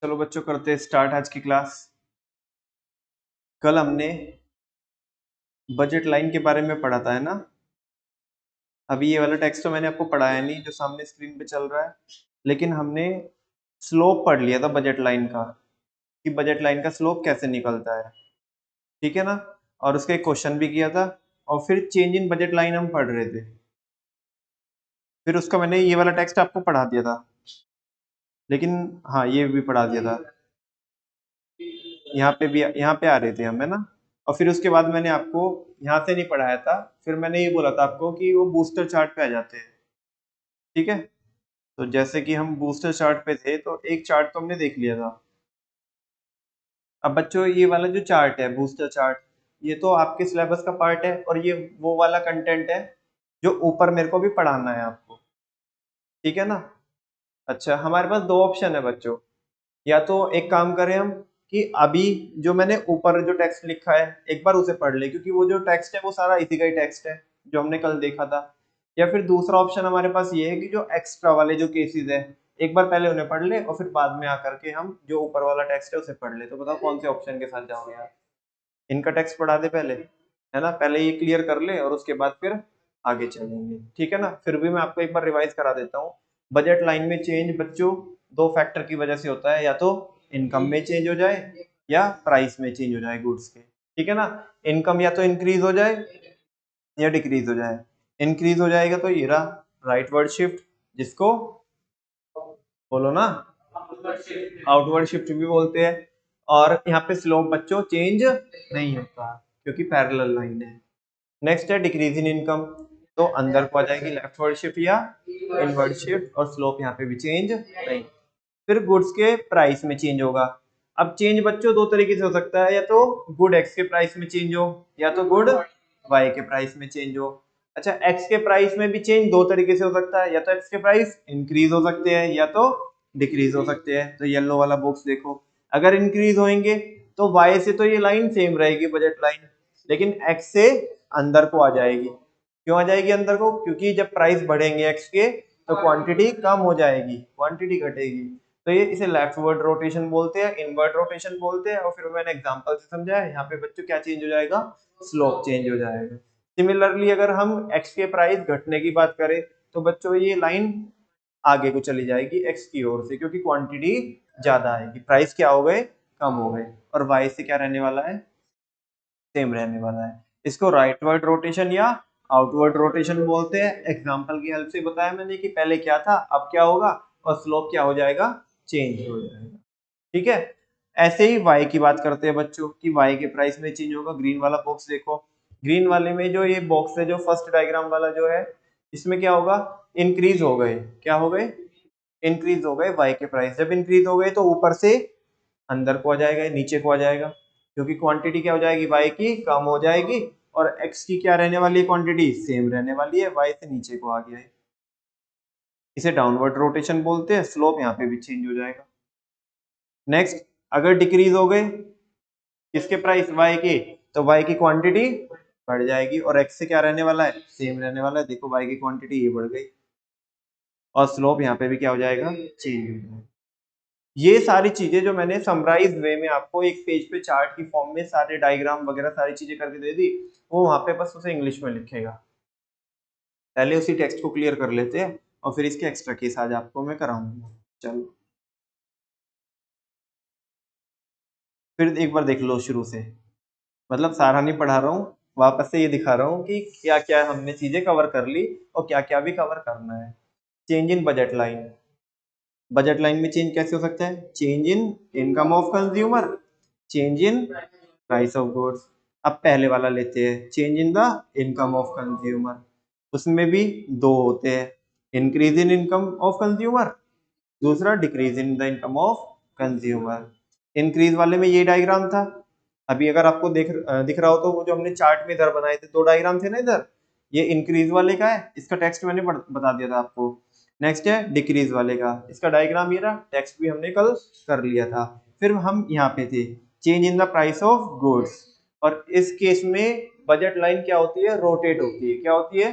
चलो बच्चों करते हैं स्टार्ट आज की क्लास। कल हमने बजट लाइन के बारे में पढ़ा था, है ना। अभी ये वाला टेक्स्ट तो मैंने आपको पढ़ाया नहीं जो सामने स्क्रीन पे चल रहा है, लेकिन हमने स्लोप पढ़ लिया था बजट लाइन का, कि बजट लाइन का स्लोप कैसे निकलता है। ठीक है ना। और उसका एक क्वेश्चन भी किया था, और फिर चेंज इन बजट लाइन हम पढ़ रहे थे। फिर उसका मैंने ये वाला टेक्स्ट आपको पढ़ा दिया था, लेकिन हाँ ये भी पढ़ा दिया था। यहाँ पे आ रहे थे हम, है ना। और फिर उसके बाद मैंने आपको यहाँ से नहीं पढ़ाया था, फिर मैंने ये बोला था आपको कि वो बूस्टर चार्ट पे आ जाते हैं। ठीक है। तो जैसे कि हम बूस्टर चार्ट पे थे तो एक चार्ट तो हमने देख लिया था। अब बच्चों ये वाला जो चार्ट है बूस्टर चार्ट, ये तो आपके सिलेबस का पार्ट है, और ये वो वाला कंटेंट है जो ऊपर मेरे को भी पढ़ाना है आपको। ठीक है ना। अच्छा, हमारे पास दो ऑप्शन है बच्चों। या तो एक काम करें हम कि अभी जो मैंने ऊपर जो टेक्स्ट लिखा है एक बार उसे पढ़ ले, क्योंकि वो जो टेक्स्ट है वो सारा इसी का ही टेक्स्ट है जो हमने कल देखा था। या फिर दूसरा ऑप्शन हमारे पास ये है कि जो एक्स्ट्रा वाले जो केसेस है एक बार पहले उन्हें पढ़ ले, और फिर बाद में आकर के हम जो ऊपर वाला टेक्स्ट है उसे पढ़ ले। तो बताओ कौन से ऑप्शन के साथ जाओगे यार। इनका टेक्स्ट पढ़ा दे पहले, है ना, पहले ये क्लियर कर ले और उसके बाद फिर आगे चलेंगे। ठीक है ना। फिर भी मैं आपको एक बार रिवाइज करा देता हूँ। बजट लाइन में चेंज बच्चों दो फैक्टर की वजह से होता है, या तो इनकम में चेंज हो जाए या प्राइस में चेंज हो जाए गुड्स के। ठीक है ना। इनकम या तो इंक्रीज हो जाए या डिक्रीज हो जाए। इंक्रीज हो जाएगा तो ये रहा राइटवर्ड शिफ्ट, जिसको बोलो ना आउटवर्ड शिफ्ट भी बोलते हैं। और यहाँ पे स्लोप बच्चों चेंज नहीं होता क्योंकि पैरेलल लाइन है। नेक्स्ट है डिक्रीज इन इनकम, तो अंदर को आ जाएगी लेफ्टवर्ड शिफ्ट या इनवर्ड शिफ्ट, और स्लोप यहाँ पे भी चेंज नहीं। फिर गुड्स के प्राइस में चेंज होगा। अब चेंज बच्चों दो तरीके से हो सकता है, या तो गुड एक्स के प्राइस में चेंज हो, या तो गुड वाई के प्राइस में चेंज हो। अच्छा, एक्स के प्राइस में भी चेंज दो तरीके से हो सकता है, या तो एक्स के प्राइस इंक्रीज हो सकते हैं या तो डिक्रीज हो सकते हैं। तो येलो वाला बॉक्स देखो, अगर इंक्रीज होंगे तो वाई से तो ये लाइन सेम रहेगी बजट लाइन, लेकिन एक्स से अंदर को आ जाएगी। क्यों आ जाएगी अंदर को? क्योंकि जब प्राइस बढ़ेंगे एक्स के तो क्वांटिटी कम हो जाएगी, क्वांटिटी घटेगी। तो ये इसे लेफ्टवर्ड रोटेशन बोलते हैं, इनवर्ड रोटेशन बोलते हैं। और फिर मैंने एग्जांपल से समझाया, यहाँ पे बच्चों क्या चेंज हो जाएगा, स्लोप चेंज हो जाएगा। सिमिलरली अगर हम एक्स के प्राइस घटने की बात करें तो बच्चों ये लाइन आगे को चली जाएगी एक्स की ओर से, क्योंकि क्वांटिटी ज्यादा आएगी, प्राइस क्या हो गए, कम हो गए। और वाई से क्या रहने वाला है, सेम रहने वाला है। इसको राइटवर्ड रोटेशन या आउटवर्ड रोटेशन बोलते हैं। एग्जांपल की हेल्प से बताया मैंने कि पहले क्या था अब क्या होगा, और स्लोप क्या हो जाएगा, चेंज हो जाएगा। ठीक है। ऐसे ही y की बात करते हैं बच्चों कि y के प्राइस में चेंज होगा। ग्रीन वाला बॉक्स देखो, ग्रीन वाले में जो ये बॉक्स है जो फर्स्ट डायग्राम वाला जो है, इसमें क्या होगा, इंक्रीज हो गए। क्या हो गए, इंक्रीज हो गए y के प्राइस। जब इंक्रीज हो गए तो ऊपर से अंदर को आ जाएगा, नीचे को आ जाएगा, क्योंकि क्वांटिटी क्या हो जाएगी, y की कम हो जाएगी, और x की क्या रहने वाली है, क्वांटिटी सेम रहने वाली है, y से नीचे को आ गया है। इसे डाउनवर्ड रोटेशन बोलते हैं। स्लोप यहाँ पे भी चेंज हो जाएगा। नेक्स्ट, अगर डिक्रीज हो गए किसके प्राइस, y के, तो y की क्वांटिटी बढ़ जाएगी, और x से क्या रहने वाला है, सेम रहने वाला है। देखो y की क्वांटिटी ये बढ़ गई, और स्लोप यहाँ पे भी क्या हो जाएगा, चेंज हो जाएगा। ये सारी चीजें जो मैंने समराइज वे में आपको एक पेज पे चार्ट की फॉर्म में सारे डायग्राम वगैरह सारी चीजें करके दे दी, वो वहां पे बस उसे इंग्लिश में लिखेगा। पहले उसी टेक्स्ट को क्लियर कर लेते हैं, और फिर इसके एक्स्ट्रा केस आज आपको मैं कराऊंगा। चलो फिर एक बार देख लो शुरू से, मतलब सारा नहीं पढ़ा रहा हूँ, वापस से ये दिखा रहा हूँ कि क्या क्या हमने चीजें कवर कर ली और क्या क्या भी कवर करना है। Change in budget line, budget line में चेंज कैसे हो सकता है, change in income of consumer, change in price of goods. अब पहले वाला लेते हैं, change in the income of consumer. उसमें भी दो होते हैं, increase in income of consumer, दूसरा decrease in the income of consumer. Increase वाले में ये डायग्राम था। अभी अगर आपको दिख रहा हो तो वो जो हमने चार्ट में इधर बनाए थे दो डायग्राम थे ना इधर, ये इंक्रीज वाले का है, इसका टेक्स्ट मैंने बता दिया था आपको। नेक्स्ट है डिक्रीज वाले का, इसका डायग्राम ये रहा, टेक्स्ट भी हमने कल कर लिया था। फिर हम यहाँ पे थे, change in the price of goods. और इस केस में बजट लाइन क्या होती है, रोटेट होती है। क्या होती है,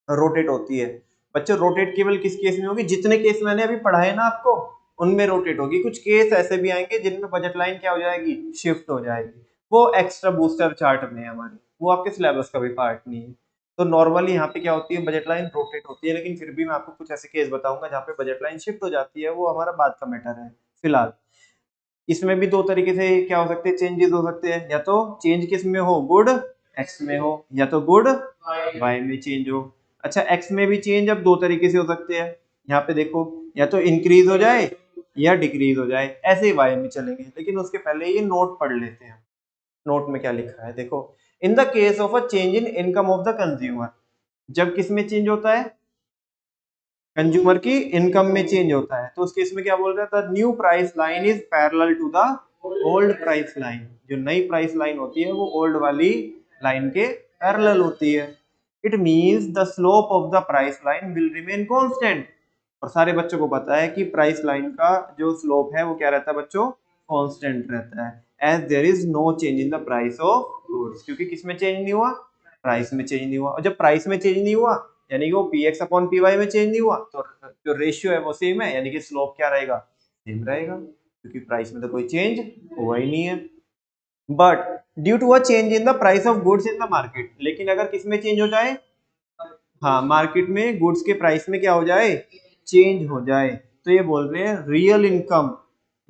रोटेट होती है। बच्चों रोटेट केवल किस केस में होगी, जितने केस मैंने अभी पढ़ाए ना आपको, उनमें रोटेट होगी। कुछ केस ऐसे भी आएंगे जिनमें बजट लाइन क्या हो जाएगी, शिफ्ट हो जाएगी। वो एक्स्ट्रा बूस्टर चार्ट में है हमारे, वो आपके सिलेबस का भी पार्ट नहीं है। तो नॉर्मली यहाँ पे क्या होती है, बजट लाइन रोटेट होती है, लेकिन फिर भी मैं आपको कुछ ऐसे केस बताऊंगा जहाँ पे बजट लाइन शिफ्ट हो जाती है, वो हमारा बाद का मैटर है फिलहाल। इसमें भी दो तरीके से क्या हो सकते हैं, चेंजेस हो सकते हैं, या तो चेंज किस में हो, गुड एक्स में हो, या तो गुड वाई में चेंज हो। अच्छा, एक्स में भी चेंज अब दो तरीके से हो सकते हैं, यहाँ पे देखो, या तो इंक्रीज हो जाए या डिक्रीज हो जाए, ऐसे ही वाई में चलेंगे। लेकिन उसके पहले ये नोट पढ़ लेते हैं, नोट में क्या लिखा है देखो। In the case of a change in income of the consumer, जब किस में चेंज होता है, कंज्यूमर की इनकम में चेंज होता है, तो उस केस में क्या बोल रहा है, the new price line is parallel to the old price line. जो नई प्राइस लाइन होती है वो ओल्ड वाली लाइन के पैरेलल होती है। It means the slope of the price line will remain constant. और सारे बच्चों को पता है कि प्राइस लाइन का जो स्लोप है वो क्या रहता है बच्चों, कांस्टेंट रहता है, as there is no change in the price of goods. क्योंकि किस में चेंज नहीं हुआ, प्राइस में चेंज नहीं हुआ। और जब प्राइस में चेंज नहीं हुआ यानी कि वो px अपॉन py में चेंज नहीं हुआ, तो जो रेशियो है वो सेम है, यानी कि स्लोप क्या रहेगा, सेम रहेगा, क्योंकि प्राइस में तो कोई चेंज हुआ ही नहीं है। But due to a change in the price of goods in the market, लेकिन अगर किस में चेंज हो जाए, हाँ मार्केट में गुड्स के प्राइस में क्या हो जाए, चेंज हो जाए, तो ये बोल रहे हैं रियल इनकम,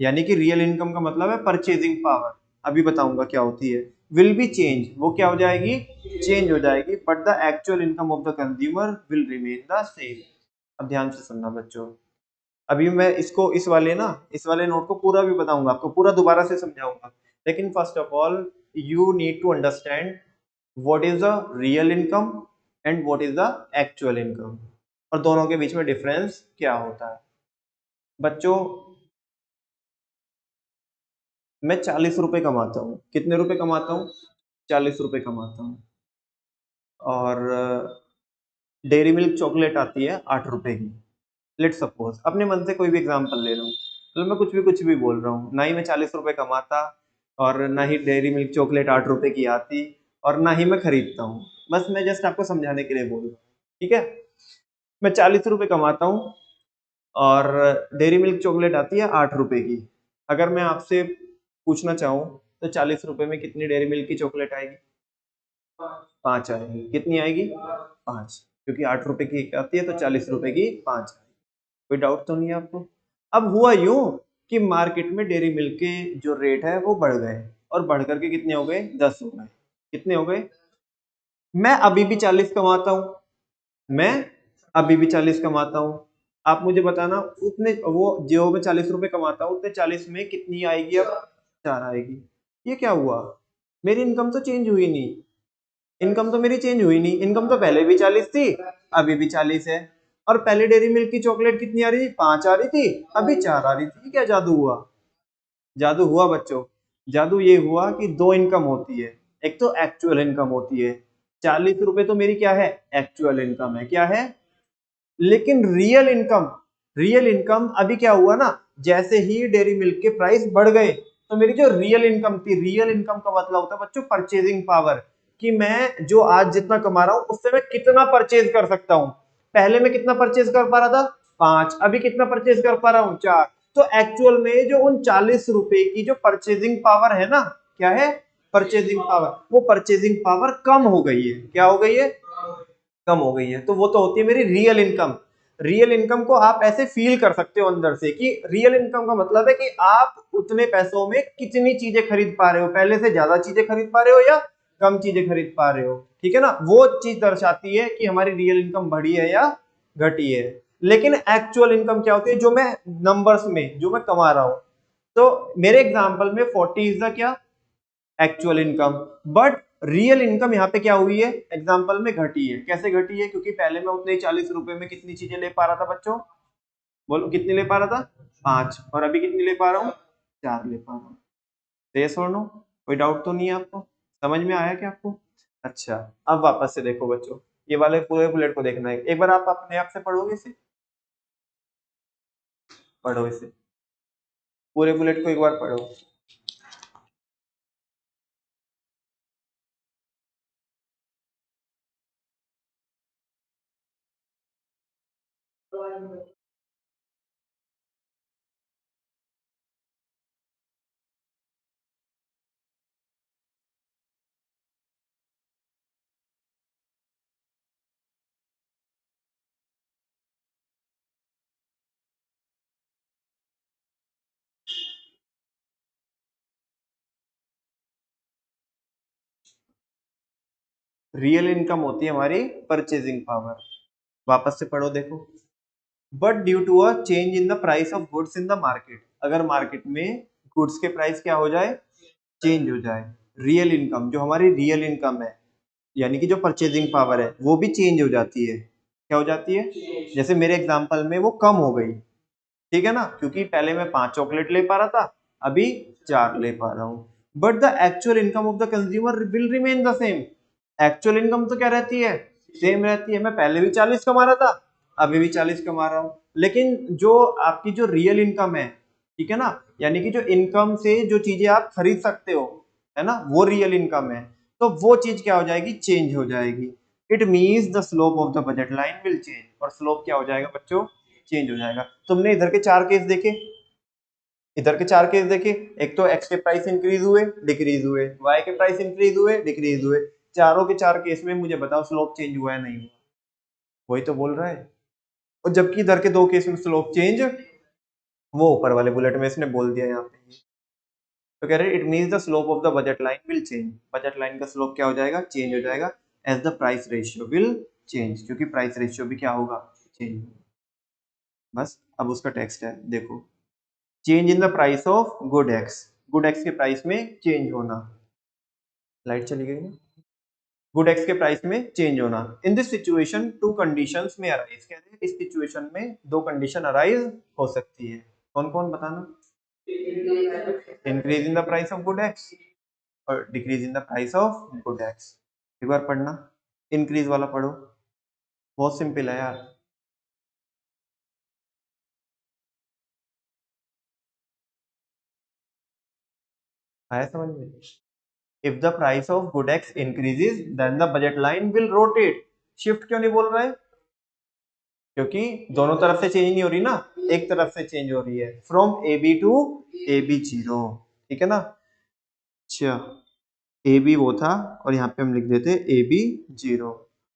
यानी कि रियल इनकम का मतलब है परचेजिंग पावर, अभी बताऊंगा क्या होती है, विल बी चेंज, वो क्या हो जाएगी, चेंज हो जाएगी, but the actual income of the consumer will remain the same. अब ध्यान से सुनना बच्चों, अभी मैं इसको इस वाले नोट को पूरा भी बताऊंगा आपको, पूरा दोबारा से समझाऊंगा, लेकिन first of all you need to understand what is the real income and what is the actual income, और दोनों के बीच में डिफरेंस क्या होता है। बच्चों, मैं 40 रुपए कमाता हूँ, कितने रुपए कमाता हूँ, 40 रुपए कमाता हूँ, और डेयरी मिल्क चॉकलेट आती है 8 रुपए की। लेट सपोज अपने मन से कोई भी एग्जांपल ले रहा हूँ, तो मैं कुछ भी बोल रहा हूँ, ना ही मैं 40 रुपए कमाता, और ना ही डेयरी मिल्क चॉकलेट 8 रुपए की आती, और ना ही मैं खरीदता हूँ, बस मैं जस्ट आपको समझाने के लिए बोल रहा हूँ, ठीक है। मैं 40 रुपए कमाता हूँ और डेयरी मिल्क चॉकलेट आती है 8 रुपए की। अगर मैं आपसे पूछना चाहूँ तो 40 रुपए में कितनी डेयरी मिल्क की चॉकलेट आएगी, 5 आएगी। कितनी आएगी, 5, क्योंकि 8 रुपए की आती है तो 40 रुपए की 5। कोई डाउट तो नहीं है आपको। अब हुआ यूं कि मार्केट में डेयरी मिल्क के जो रेट है वो बढ़ गए, और बढ़ करके कितने हो गए, 10 हो गए। कितने हो गए, मैं अभी भी 40 कमाता हूँ, मैं अभी भी 40 कमाता हूँ। आप मुझे बताना उतने, वो जो मैं 40 रुपए कमाता हूँ उतने 40 में कितनी आएगी, अब 4 आएगी। ये क्या हुआ, मेरी इनकम तो चेंज हुई नहीं, इनकम तो मेरी चेंज हुई नहीं, इनकम तो पहले भी 40 थी, अभी भी 40 है। और पहले डेयरी मिल्क की चॉकलेट कितनी आ रही थी, 5 आ रही थी, अभी 4 आ रही थी। क्या जादू हुआ, जादू हुआ बच्चों। जादू ये हुआ कि दो इनकम होती है, एक तो एक्चुअल इनकम होती है, 40 रुपए तो मेरी क्या है, एक्चुअल इनकम है, क्या है, लेकिन रियल इनकम अभी क्या हुआ ना, जैसे ही डेयरी मिल्क के प्राइस बढ़ गए, तो मेरी जो रियल इनकम थी, रियल इनकम का मतलब होता है बच्चों परचेजिंग पावर, कि मैं जो आज जितना कमा रहा हूं उससे मैं कितना परचेज कर सकता हूं। पहले मैं कितना परचेज कर पा रहा था, 5, अभी कितना परचेज कर पा रहा हूं, 4। तो एक्चुअल में जो उन 40 रुपए की जो परचेजिंग पावर है ना, क्या है, परचेजिंग पावर, वो परचेजिंग पावर कम हो गई है, क्या हो गई है, कम हो गई है। तो वो तो होती है मेरी रियल इनकम। रियल इनकम को आप ऐसे फील कर सकते हो अंदर से, कि रियल इनकम का मतलब है कि आप उतने पैसों में कितनी चीजें खरीद पा रहे हो, पहले से ज्यादा चीजें खरीद पा रहे हो या कम चीजें खरीद पा रहे हो, ठीक है ना। वो चीज दर्शाती है कि हमारी रियल इनकम बढ़ी है या घटी है। लेकिन एक्चुअल इनकम क्या होती है, जो मैं नंबर्स में जो मैं कमा रहा हूं। तो मेरे एग्जांपल में 40 इज द क्या, actual income, but real income यहाँ पे क्या हुई है, एग्जांपल में घटी है। कैसे घटी है, क्योंकि पहले मैं उतने 40 रुपए में कितनी चीजें ले पा रहा था बच्चों, बोलो कितनी ले पा रहा था, 5, और अभी कितनी ले पा रहा हूँ, 4 ले पा रहा हूँ। यस और नो, कोई डाउट तो नहीं है आपको, समझ में आया क्या आपको। अच्छा, अब वापस से देखो बच्चों, ये वाले पूरे बुलेट को देखना है, एक बार आप अपने आप से पढ़ोगे इसे, पढ़ो इसे, पूरे बुलेट को एक बार पढ़ो। रियल इनकम होती है हमारी परचेजिंग पावर। वापस से पढ़ो देखो, but due to a change in the price of goods in the market, अगर मार्केट में गुड्स के प्राइस क्या हो जाए, चेंज हो जाए, रियल इनकम जो हमारी रियल इनकम है यानी कि जो परचेजिंग पावर है वो भी चेंज हो जाती है। क्या हो जाती है? जैसे मेरे एग्जांपल में वो कम हो गई, ठीक है ना, क्योंकि पहले मैं 5 चॉकलेट ले पा रहा था, अभी 4 ले पा रहा हूं। But the actual income of the consumer will remain the same. Actual income तो क्या रहती है, सेम रहती है। मैं पहले भी 40 कमा रहा था, अभी भी 40 कमा रहा हूं। लेकिन जो आपकी जो रियल इनकम है, ठीक है ना, यानी कि जो इनकम से जो चीजें आप खरीद सकते हो, है ना, वो रियल इनकम है, तो वो चीज क्या हो जाएगी, चेंज हो जाएगी। It means the slope of the budget line will change, और स्लोप क्या हो जाएगा बच्चों, चेंज हो जाएगा। तुमने इधर के 4 केस देखे, इधर के 4 केस देखे, एक तो एक्स के प्राइस इंक्रीज हुए, डिक्रीज हुए, वाई के प्राइस इंक्रीज हुए, डिक्रीज हुए, चारों के 4 केस में मुझे बताओ स्लोप चेंज हुआ है नहीं हुआ? वही तो बोल रहा है। और जबकि इधर के 2 केस में स्लोप चेंज, वो ऊपर वाले बुलेट में इसने बोल दिया यहाँ पे, तो कह रहे it means the slope of the budget line will change, budget line का स्लोप क्या हो जाएगा, चेंज हो जाएगा, as the price ratio will change, क्योंकि प्राइस रेशियो भी क्या होगा, चेंज। बस अब उसका टेक्स्ट है देखो, change in the price of good x, good x के प्राइस में चेंज होना, लाइट चली गई ना, गुड एक्स के प्राइस में चेंज होना। In this situation to conditions में अराइज, कहते हैं इस सिचुएशन में 2 कंडीशन अराइज हो सकती है। कौन कौन बताना? Increase in the price of good X और decrease in the price of good X. एक बार पढ़ना, इंक्रीज वाला पढ़ो, बहुत सिंपल है यार। आया समझ में? If the price of good X increases then the budget line will rotate. Shift क्यों नहीं बोल रहे? क्योंकि दोनों तरफ से चेंज नहीं हो रही ना, एक तरफ से चेंज हो रही है, from A B to A B zero, ठीक है ना। अच्छा, ए बी वो था और यहाँ पे हम लिख देते ए बी जीरो।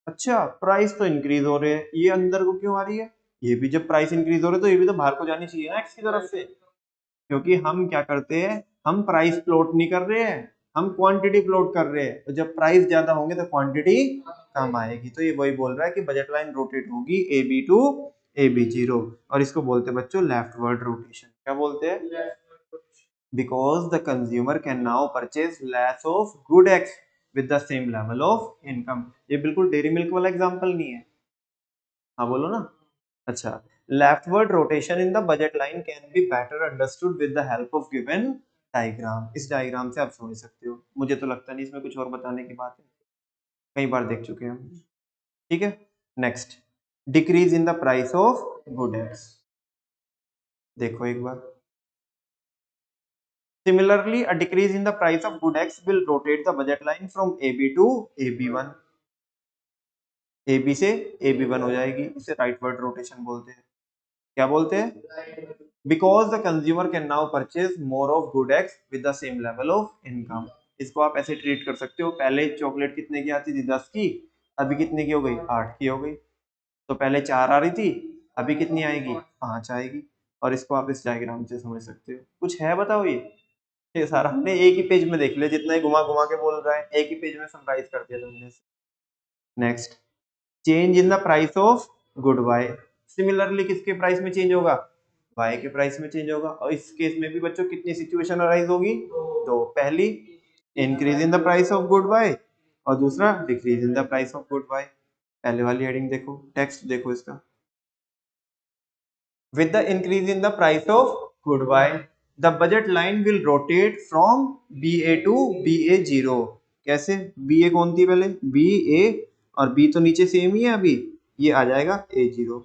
अच्छा, प्राइस तो इंक्रीज हो रहे हैं, ये अंदर को क्यों आ रही है? ये भी जब प्राइस इंक्रीज हो रहे तो ये भी तो बाहर को जानी चाहिए ना एक्स की तरफ से, क्योंकि हम क्या करते हैं, हम प्राइस प्लॉट नहीं कर रहे हैं, हम क्वांटिटी प्लॉट कर रहे हैं। तो जब प्राइस ज्यादा होंगे तो क्वांटिटी कम आएगी, तो ये वही बोल रहा है कि बजट लाइन रोटेट होगी A B to A B zero, और इसको बोलते हैं बच्चों लेफ्टवर्ड रोटेशन। क्या बोलते हैं? Because the consumer can now purchase less of good x with the same level of income. ये बिल्कुल डेयरी मिल्क वाला एग्जांपल नहीं है। हाँ बोलो ना। अच्छा, leftward rotation in the budget line can be better understood with the help of given diagram. इस डायग्राम से आप समझ सकते हो, मुझे तो लगता नहीं इसमें कुछ और बताने की बात है, कई बार देख चुके हैं हम। ठीक है, next, decrease in the price of good X. देखो एक बार, similarly a decrease in the price of good X will rotate the budget line from A B to A B one, A B से A B one हो जाएगी, इसे rightward rotation बोलते हैं। क्या बोलते हैं? Because the consumer can now purchase more of good x with the same level of income. इसको आप ऐसे ट्रीट कर सकते हो, पहले चॉकलेट कितने की आती थी, 10 की, अभी कितने की हो गई, 8 की हो गई। तो पहले 4 आ रही थी, अभी कितनी आएगी, 5 आएगी। और इसको आप इस डायग्राम से समझ सकते हो। कुछ है बताओ? ये सारा हमने एक ही पेज में देख लिया, जितना ही घुमा घुमा के बोल रहा है एक ही पेज में समराइज कर दिया तुमने। Next, change in the price of good Y. Similarly किसके प्राइस में चेंज होगा, बाय के प्राइस में चेंज होगा। और इस केस में भी बच्चों कितनी सिचुएशन अराइज होगी, दो। पहली, increase in the price of good Y, और दूसरा decrease in the price of good Y. पहले वाली हेडिंग देखो, टेक्स्ट देखो इसका, with the increase in the price of good wine the budget line will rotate from BA to BA0। कैसे? BA कौन थी पहले, BA, और B तो नीचे सेम ही है अभी, ये आ जाएगा A0।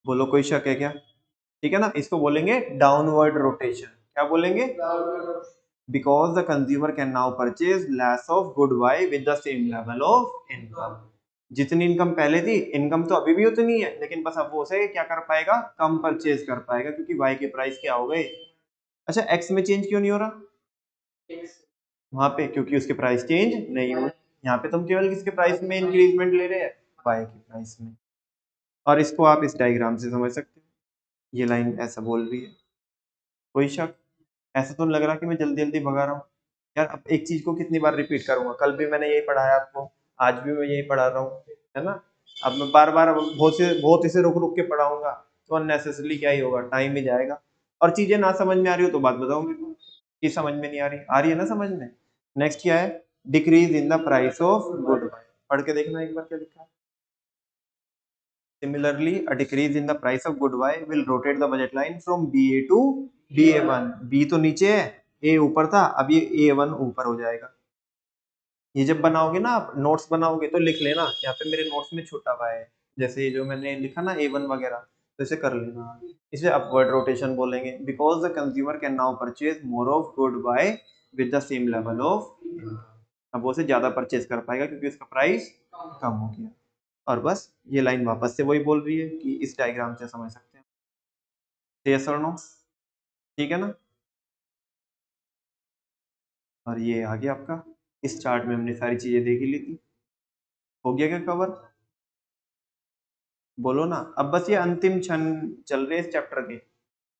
बोलो कोई शक है क्या? ठीक है ना, इसको बोलेंगे डाउनवर्ड रोटेशन। क्या बोलेंगे? Because the consumer can now purchase less of good Y with the same level of income. जितनी इनकम पहले थी, इनकम तो अभी भी उतनी है, लेकिन बस अब वो उसे क्या कर पाएगा, कम परचेज कर पाएगा, क्योंकि वाई के प्राइस क्या हो गए। अच्छा, एक्स में चेंज क्यों नहीं हो रहा वहां पे? क्योंकि उसके प्राइस चेंज नहीं हुए। यहाँ पे तुम केवल किसके प्राइस में इंक्रीजमेंट ले रहे हैं, वाई के प्राइस में। और इसको आप इस डायग्राम से समझ सकते हो, ये लाइन ऐसा बोल रही है। कोई शक? ऐसा तो लग रहा कि मैं जल्दी जल्दी भगा रहा हूँ। यार अब एक चीज को कितनी बार रिपीट करूंगा, कल भी मैंने यही पढ़ाया आपको, आज भी मैं यही पढ़ा रहा हूँ, है ना। अब मैं बार बार बहुत इसे रुक रुक के पढ़ाऊंगा तो अननेसेसरली क्या ही होगा, टाइम ही जाएगा। और चीजें ना समझ में आ रही हो तो बात बताओ मेरे को कि समझ में नहीं आ रही है ना समझ में। नेक्स्ट क्या है, decrease in the price of good Y, पढ़ के देखना एक बार क्या लिखा है। Similarly, a decrease in the price of good Y will rotate the budget line from BA to BA1। B तो नीचे है, A ऊपर था, अब ये A1 ऊपर हो जाएगा। ये जब बनाओगे ना आप नोट्स बनाओगे तो लिख लेना, यहाँ पे मेरे नोट्स में छूटा हुआ है, जैसे ये जो मैंने लिखा ना A1 वगैरह, तो इसे कर लेना। इसे अपवर्ड रोटेशन बोलेंगे, because the consumer can now purchase more of good Y with the same level of, अब वो से ज्यादा परचेज कर पाएगा क्योंकि उसका प्राइस कम हो गया। और बस ये लाइन वापस से वही बोल रही है कि इस डायग्राम से समझ सकते हैं। यस और नो, ठीक है ना। और ये आ गया आपका, इस चार्ट में हमने सारी चीजें देख ही ली थी। हो गया क्या कवर, बोलो ना। अब बस ये अंतिम क्षण चल रहे इस चैप्टर के,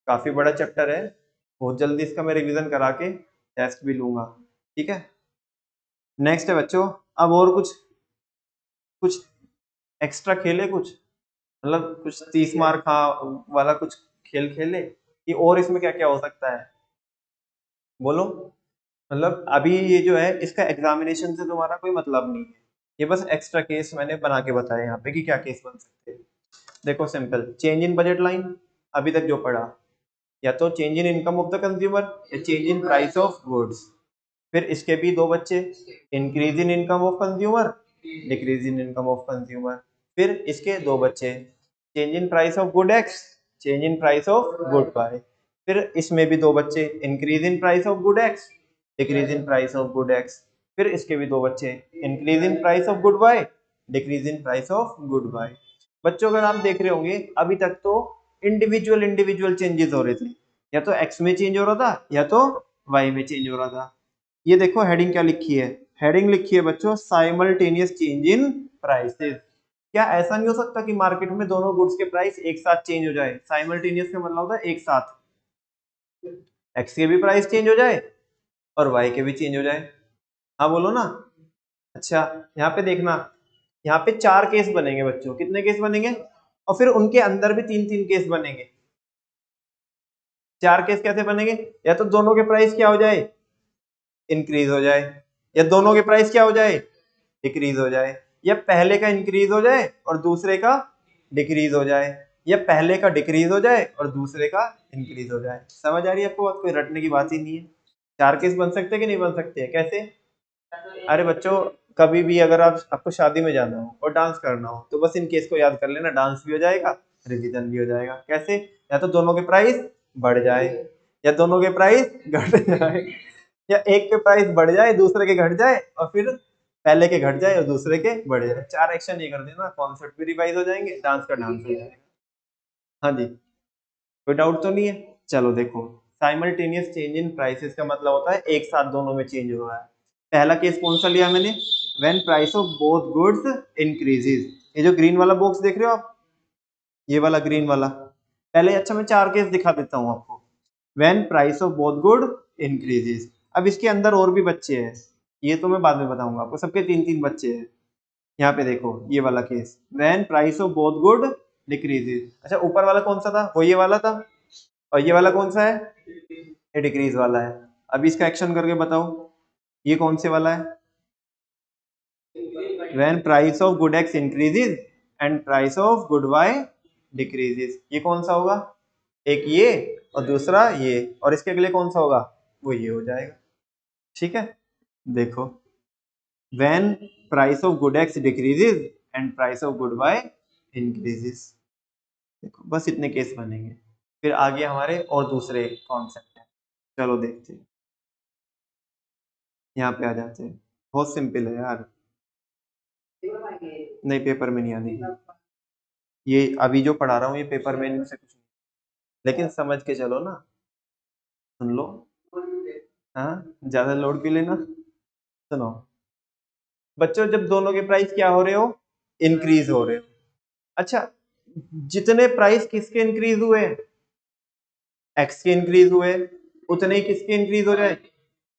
काफी बड़ा चैप्टर है, बहुत जल्दी इसका मैं रिवीजन करा के टेस्ट भी लूंगा, ठीक है। नेक्स्ट है बच्चों, अब और कुछ कुछ एक्स्ट्रा खेले, कुछ मतलब कुछ 30 मार्क वाला कुछ खेल खेले कि और इसमें क्या क्या हो सकता है, बोलो। मतलब अभी ये जो है इसका एग्जामिनेशन से तुम्हारा कोई मतलब नहीं है, ये बस एक्स्ट्रा केस मैंने बना के बताया यहाँ पे कि क्या केस बन सकते हैं। देखो simple, change in budget line, अभी तक जो पढ़ा, या तो change in income of the consumer या change in price of goods. फिर इसके भी दो बच्चे, increase in income of consumer, decrease in income of consumer. फिर इसके दो बच्चे, change in price of good X, change in price of good Y. फिर इसमें भी दो बच्चे, increase in price of good X, decrease in price of good X. फिर इसके भी दो बच्चे, increase in price of good Y, decrease in price of good Y. बच्चों अगर आप देख रहे होंगे अभी तक तो इंडिविजुअल इंडिविजुअल चेंजेस हो रहे थे, या तो एक्स में चेंज हो रहा था या तो वाई में चेंज हो रहा था। ये देखो हेडिंग क्या लिखी है, हेडिंग लिखी है बच्चों साइमल्टेनियस चेंज इन प्राइसेस। क्या ऐसा नहीं हो सकता कि मार्केट में दोनों गुड्स के प्राइस एक साथ चेंज हो जाए, साइमल्टेनियस का मतलब होता है एक साथ, एक्स के भी प्राइस चेंज हो जाए और वाई के भी चेंज हो जाए। हाँ बोलो ना। अच्छा यहाँ पे देखना, यहाँ पे 4 केस बनेंगे बच्चों, कितने केस बनेंगे, और फिर उनके अंदर भी 3-3 केस बनेंगे। 4 केस कैसे बनेंगे, या तो दोनों के प्राइस क्या हो जाए, इंक्रीज हो जाए, या दोनों के प्राइस क्या हो जाए, डिक्रीज हो जाए, या पहले का इंक्रीज हो जाए और दूसरे का डिक्रीज हो जाए, या पहले का डिक्रीज हो जाए और दूसरे का इंक्रीज हो जाए। समझ आ रही है आपको बात, कोई रटने की बात ही नहीं है। 4 केस बन सकते हैं कि नहीं बन सकते हैं, कैसे। अरे बच्चों, कभी भी अगर आपको शादी में जाना हो और डांस करना हो तो बस इन केस को याद कर लेना, डांस भी हो जाएगा, रिवीजन भी हो जाएगा। कैसे, या तो दोनों के प्राइस बढ़ जाए या दोनों के प्राइस घट जाए, या एक के प्राइस बढ़ जाए दूसरे के घट जाए और फिर पहले के घट जाए और दूसरे के बढ़ जाए। 4 एक्शन ये कर देना, कॉन्सेप्ट भी रिवाइज हो जाएंगे, डांस का डांस हो जाएगा। हाँ जी, कोई डाउट तो नहीं है। चलो देखो, साइमल्टेनियस चेंज इन प्राइसेस का मतलब होता है एक साथ दोनों में चेंज हो रहा है। पहला केस कौन सा लिया मैंने, when price of both goods increases. ये जो ग्रीन वाला बॉक्स देख रहे हो आप, ये वाला ग्रीन वाला, पहले अच्छा मैं 4 केस दिखा देता हूँ आपको। When price of both good increases, अब इसके अंदर और भी बच्चे हैं, ये तो मैं बाद में बताऊंगा आपको, सबके 3-3 बच्चे हैं। यहाँ पे देखो ये वाला case, when price of both good decreases. अच्छा ऊपर वाला कौन सा था, वो ये वाला था, और ये वाला कौन सा है, ये डिक्रीज वाला है। अब इसका एक्शन करके बताओ, ये कौन से वाला है, when price of good X increases and price of good Y decreases. ये कौन सा होगा, एक ये और दूसरा ये, और इसके अगले कौन सा होगा, वो ये हो जाएगा। ठीक है, देखो when price of good X decreases and price of good Y increases. देखो बस इतने केस बनेंगे, फिर आगे हमारे और दूसरे कॉन्सेप्ट हैं, चलो देखते हैं। यहाँ पे आ जाते हैं, बहुत सिंपल है यार, नहीं पेपर में नहीं आने की, ये अभी जो पढ़ा रहा हूँ ये पेपर में इनमें से कुछ नहीं, लेकिन समझ के चलो ना, सुन लो। हाँ, ज्यादा लोड क्यों लेना, सुनो बच्चों, जब दोनों के प्राइस क्या हो रहे हो, इंक्रीज हो रहे हो। अच्छा, जितने प्राइस किसके इंक्रीज हुए, एक्स के इंक्रीज हुए, उतने ही किसके इंक्रीज हो जाए,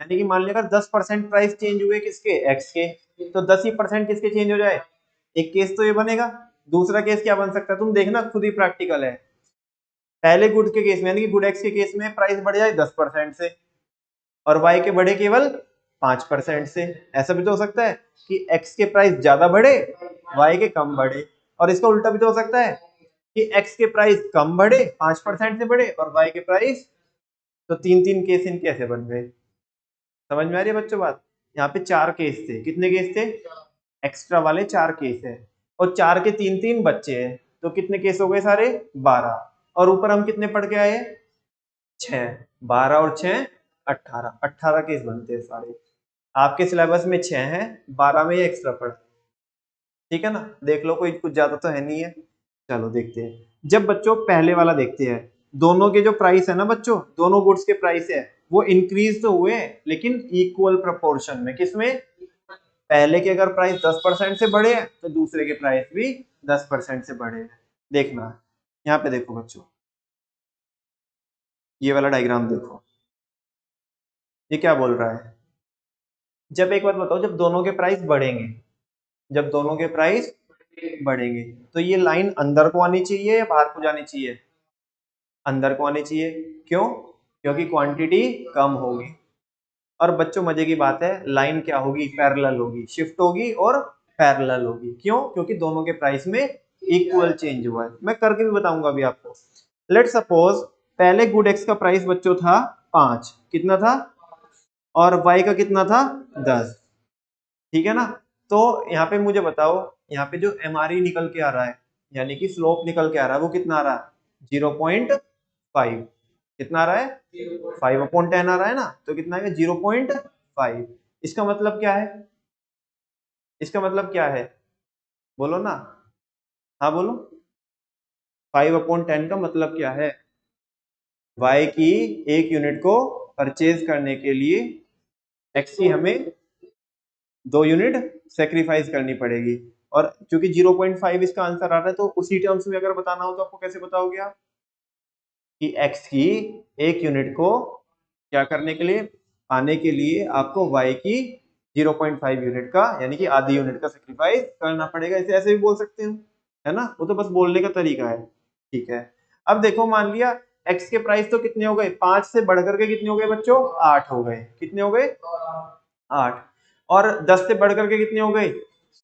यानी कि मान लिया अगर 10% प्राइस चेंज हुए किसके, एक्स के, तो 10% किसके चेंज हो जाए। एक केस तो ये बनेगा। दूसरा केस क्या बन सकता है, तुम देखना खुद ही, प्रैक्टिकल है। पहले गुड के केस में यानी कि गुड एक्स के केस में प्राइस बढ़ जाए 10% से और वाई के बढ़े केवल 5% से। ऐसा भी तो हो सकता है कि एक्स के प्राइस ज्यादा बढ़े, वाई के कम बढ़े। और इसका उल्टा भी तो हो सकता है कि एक्स के प्राइस कम बढ़े 5% से बढ़े और वाई के प्राइस, तो तीन तीन केस इनके ऐसे बन गए। समझ में आ रही है बच्चों बात। यहाँ पे 4 केस थे, कितने केस थे, एक्स्ट्रा वाले 4 केस है और 4 के 3-3 बच्चे हैं, तो कितने केस हो गए सारे, 12। और ऊपर हम कितने पढ़ के आए, 6। 12 और 6 18, 18 केस बनते हैं सारे। आपके सिलेबस में 6 है, 12 में ये एक्स्ट्रा पढ़, ठीक है ना। देख लो, कोई कुछ ज्यादा तो है नहीं है। चलो देखते हैं। जब बच्चों पहले वाला देखते हैं, दोनों के जो प्राइस है ना बच्चों, दोनों गुड्स के प्राइस है वो इंक्रीज तो हुए लेकिन इक्वल प्रोपोर्शन में। किसमें, पहले के अगर प्राइस 10% से बढ़े हैं तो दूसरे के प्राइस भी 10% से बढ़े हैं। देखना यहाँ पे, देखो बच्चों ये वाला डायग्राम देखो, ये क्या बोल रहा है। जब, एक बात बताओ, जब दोनों के प्राइस बढ़ेंगे, जब दोनों के प्राइस बढ़ेंगे तो ये लाइन अंदर को आनी चाहिए या बाहर को जानी चाहिए, अंदर को आनी चाहिए। क्यों, क्योंकि क्वांटिटी कम होगी। और बच्चों मजे की बात है, लाइन क्या होगी, पैरेलल होगी, शिफ्ट होगी और पैरेलल होगी। क्यों, क्योंकि दोनों के प्राइस में इक्वल चेंज हुआ है। मैं करके भी बताऊंगा अभी आपको। लेट सपोज पहले गुड एक्स का प्राइस बच्चों था 5, कितना था, और वाई का कितना था 10, ठीक है ना। तो यहाँ पे मुझे बताओ, यहाँ पे जो एम निकल के आ रहा है, यानी कि स्लोप निकल के आ रहा है, वो कितना आ रहा है, 0.5। कितना आ रहा है, 5/10 आ रहा है ना, तो कितना आएगा, 0.5। इसका मतलब क्या है, इसका मतलब क्या है, बोलो ना, हाँ बोलो। 5/10 का मतलब क्या है, y की एक यूनिट को परचेज करने के लिए x की हमें 2 यूनिट सेक्रीफाइस करनी पड़ेगी। और क्योंकि 0.5 इसका आंसर आ रहा है, तो उसी टर्म्स में अगर बताना हो तो आपको कैसे बताओगे आप, कि x की एक यूनिट को क्या करने के लिए, पाने के लिए आपको y की 0.5 यूनिट का, यानी कि आधी यूनिट का सेक्रीफाइस करना पड़ेगा। इसे ऐसे भी बोल सकते हो, है ना, वो तो बस बोलने का तरीका है, ठीक है। अब देखो, मान लिया x के प्राइस तो कितने हो गए, 5 से बढ़कर के कितने हो गए बच्चों, 8 हो गए। कितने हो गए, 8। और 10 से बढ़कर के कितने हो गए,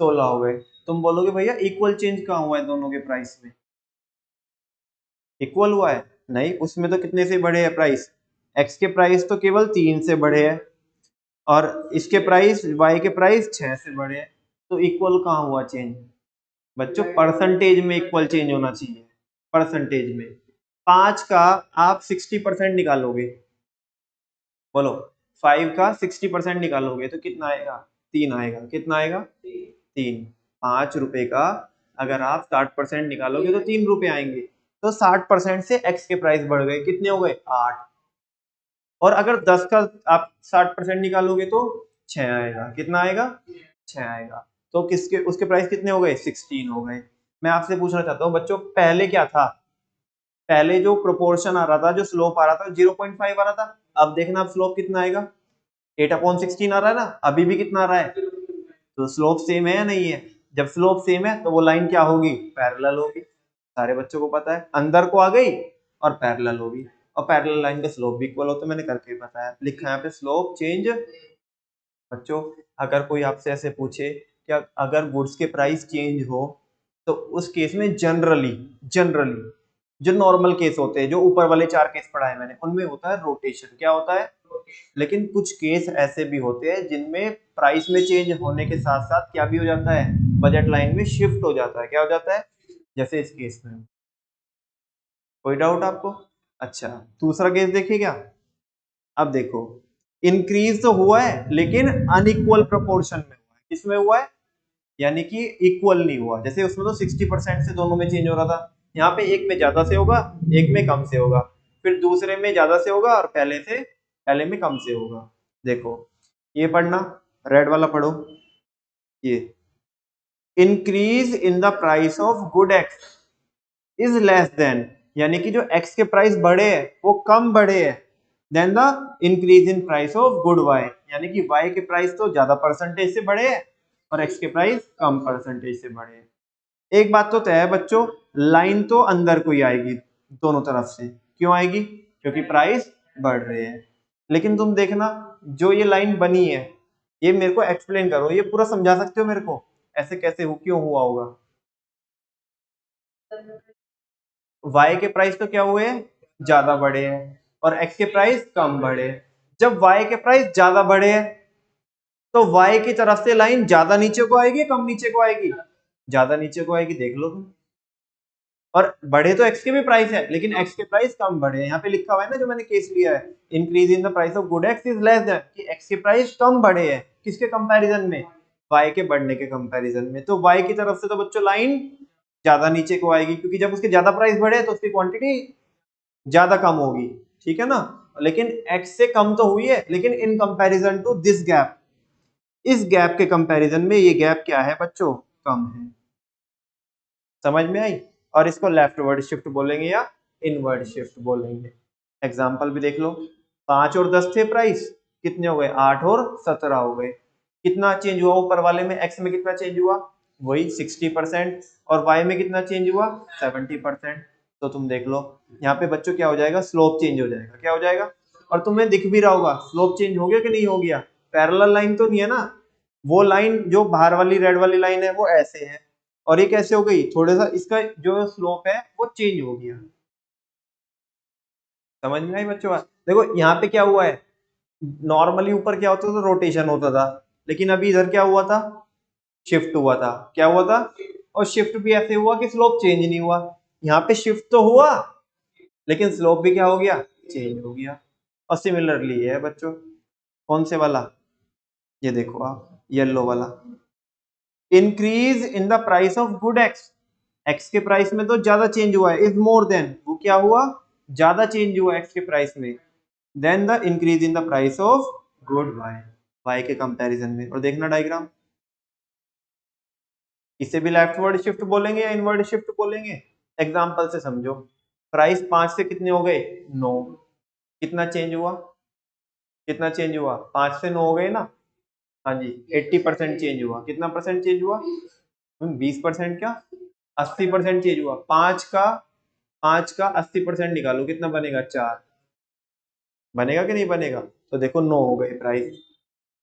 16 हो गए। तुम बोलोगे भैया इक्वल चेंज कहाँ हुआ है दोनों के प्राइस में, इक्वल हुआ है, नहीं, उसमें तो कितने से बढ़े हैं प्राइस, x के प्राइस तो केवल 3 से बढ़े हैं और इसके प्राइस, y के प्राइस 6 से बढ़े हैं। तो इक्वल कहाँ हुआ चेंज बच्चों, परसेंटेज में इक्वल चेंज होना चाहिए, परसेंटेज में। 5 का आप 60% निकालोगे, बोलो, 5 का 60% निकालोगे तो कितना आएगा, 3 आएगा। कितना आएगा, 3। 5 रुपए का अगर आप 60% निकालोगे तो 3 रुपए आएंगे। तो 60% से x के प्राइस बढ़ गए, कितने हो गए, 8। और अगर 10 का आप 60% निकालोगे तो 6 आएगा। कितना आएगा, 6 आएगा। तो किसके, उसके प्राइस कितने हो गए, 16 हो गए। मैं आपसे पूछना चाहता हूँ बच्चों, पहले क्या था, पहले जो प्रोपोर्शन आ रहा था, जो स्लोप आ रहा था, 0.5 आ रहा था। अब देखना अब स्लोप कितना आएगा, 8/16 आ रहा है ना, अभी भी कितना आ रहा है, तो स्लोप सेम है या नहीं है। जब स्लोप सेम है तो वो लाइन क्या होगी, पैरेलल होगी। सारे बच्चों को पता है, अंदर को आ गई और पैरेलल होगी। और पैरेलल लाइन का स्लोप भी इक्वल होता है, मैंने करके बताया, लिखा है यहाँ पे स्लोप चेंज। बच्चों अगर कोई आपसे ऐसे पूछे कि अगर गुड्स के प्राइस चेंज हो, तो उस केस में जनरली, जनरली जो नॉर्मल केस होते हैं, जो ऊपर वाले 4 केस पढ़ाए मैंने, उनमें होता है रोटेशन। क्या होता है, लेकिन कुछ केस ऐसे भी होते हैं जिनमें प्राइस में चेंज होने के साथ साथ क्या भी हो जाता है, बजट लाइन में शिफ्ट हो जाता है। क्या हो जाता है, जैसे इस केस में। कोई डाउट आपको, अच्छा दूसरा केस देखिए क्या। अब देखो, इंक्रीज तो हुआ है लेकिन अनइक्वल प्रोपोर्शन में हुआ है। किसमें हुआ है, यानी कि इक्वल नहीं हुआ। जैसे उसमें तो 60% से दोनों में चेंज हो रहा था, यहाँ पे एक में ज्यादा से होगा, एक में कम से होगा, फिर दूसरे में ज्यादा से होगा और पहले में कम से होगा। देखो ये पढ़ना, रेड वाला पढ़ो, ये increase in the price of good X is less then, यानी कि जो एक्स के प्राइस बढ़े हैं वो कम बढ़े हैं, then the increase in price of good Y, यानी कि वाई के प्राइस तो ज्यादा परसेंटेज से बढ़े हैं और एक्स के प्राइस कम परसेंटेज से बढ़े हैं। एक बात तो तय है बच्चों, लाइन तो अंदर को ही आएगी दोनों तरफ से। क्यों आएगी? क्योंकि प्राइस बढ़ रहे हैं। लेकिन तुम देखना, जो ये लाइन बनी है, ये मेरे को एक्सप्लेन करो, ये पूरा समझा सकते हो मेरे को ऐसे कैसे क्यों हुआ होगा? वाई के प्राइस तो क्या हुए, ज्यादा बढ़े हैं और एक्स के प्राइस कम बढ़े। जब वाई के प्राइस ज्यादा बढ़े हैं तो वाई की तरफ से लाइन ज्यादा नीचे को आएगी, कम नीचे को आएगी? ज्यादा नीचे को आएगी, देख लो तुम। और बढ़े तो एक्स के भी प्राइस है, लेकिन एक्स के प्राइस कम बढ़े। यहाँ पे लिखा हुआ है ना, जो मैंने केस लिया है, increase in the price of good X is less then, कि एक्स के प्राइस कम बढ़े हैं किसके कंपैरिजन में? वाई के बढ़ने के कंपैरिजन में। तो वाई की तरफ से तो बच्चों लाइन ज्यादा नीचे को आएगी, क्योंकि जब उसके ज्यादा प्राइस बढ़े तो उसकी क्वांटिटी ज्यादा कम होगी, ठीक है ना। लेकिन एक्स से कम तो हुई है, लेकिन in comparison to this gap, इस गैप के कंपैरिजन में ये गैप क्या है बच्चों, कम है। समझ में आई? और इसको लेफ्टवर्ड शिफ्ट बोलेंगे या इनवर्ड शिफ्ट बोलेंगे। एग्जांपल भी देख लो, 5 और 10 थे प्राइस, कितने हो गए, 8 और 17 हो गए। कितना चेंज हुआ ऊपर वाले में? एक्स में कितना चेंज हुआ, वही 60%, और वाई में कितना चेंज हुआ, 70%। तो तुम देख लो यहाँ पे बच्चों क्या हो जाएगा, स्लोप चेंज हो जाएगा। क्या हो जाएगा? और तुम्हें दिख भी रहा होगा स्लोप चेंज हो गया कि नहीं हो गया। पैरेलल लाइन तो नहीं है ना, वो लाइन जो बाहर वाली रेड वाली लाइन है वो ऐसे है, और ये कैसे हो गई, थोड़ा सा इसका जो स्लोप है वो चेंज हो गया। समझ में आई बच्चों बात? देखो यहाँ पे क्या हुआ है, नॉर्मली ऊपर क्या होता था, रोटेशन होता था, लेकिन अभी इधर क्या हुआ था, शिफ्ट हुआ था। क्या हुआ था? और शिफ्ट भी ऐसे हुआ कि स्लोप चेंज नहीं हुआ। यहाँ पे शिफ्ट तो हुआ, लेकिन स्लोप भी क्या हो गया, चेंज हो गया। और सिमिलरली है बच्चों, कौन से वाला, ये देखो आप, येलो वाला, increase in the price of good x, x के प्राइस में तो ज्यादा चेंज हुआ है, इज मोर देन, वो क्या हुआ, ज्यादा चेंज हुआ एक्स के प्राइस में, then the increase in the price of good Y, Y के कंपैरिजन में। और देखना डायग्राम, इसे भी लेफ्टवर्ड शिफ्ट बोलेंगे या इनवर्ड शिफ्ट बोलेंगे? एग्जांपल से समझो, प्राइस 5 से कितने हो गए, 9, कितना चेंज हुआ, कितना चेंज हुआ, 5 से 9 हो गए ना, हाँ जी, 80% चेंज हुआ। कितना परसेंट चेंज हुआ, 20% क्या, 80% चेंज हुआ। 5 का 80% निकालो, कितना बनेगा, 4 बनेगा कि नहीं बनेगा? तो देखो 9 हो गए प्राइस,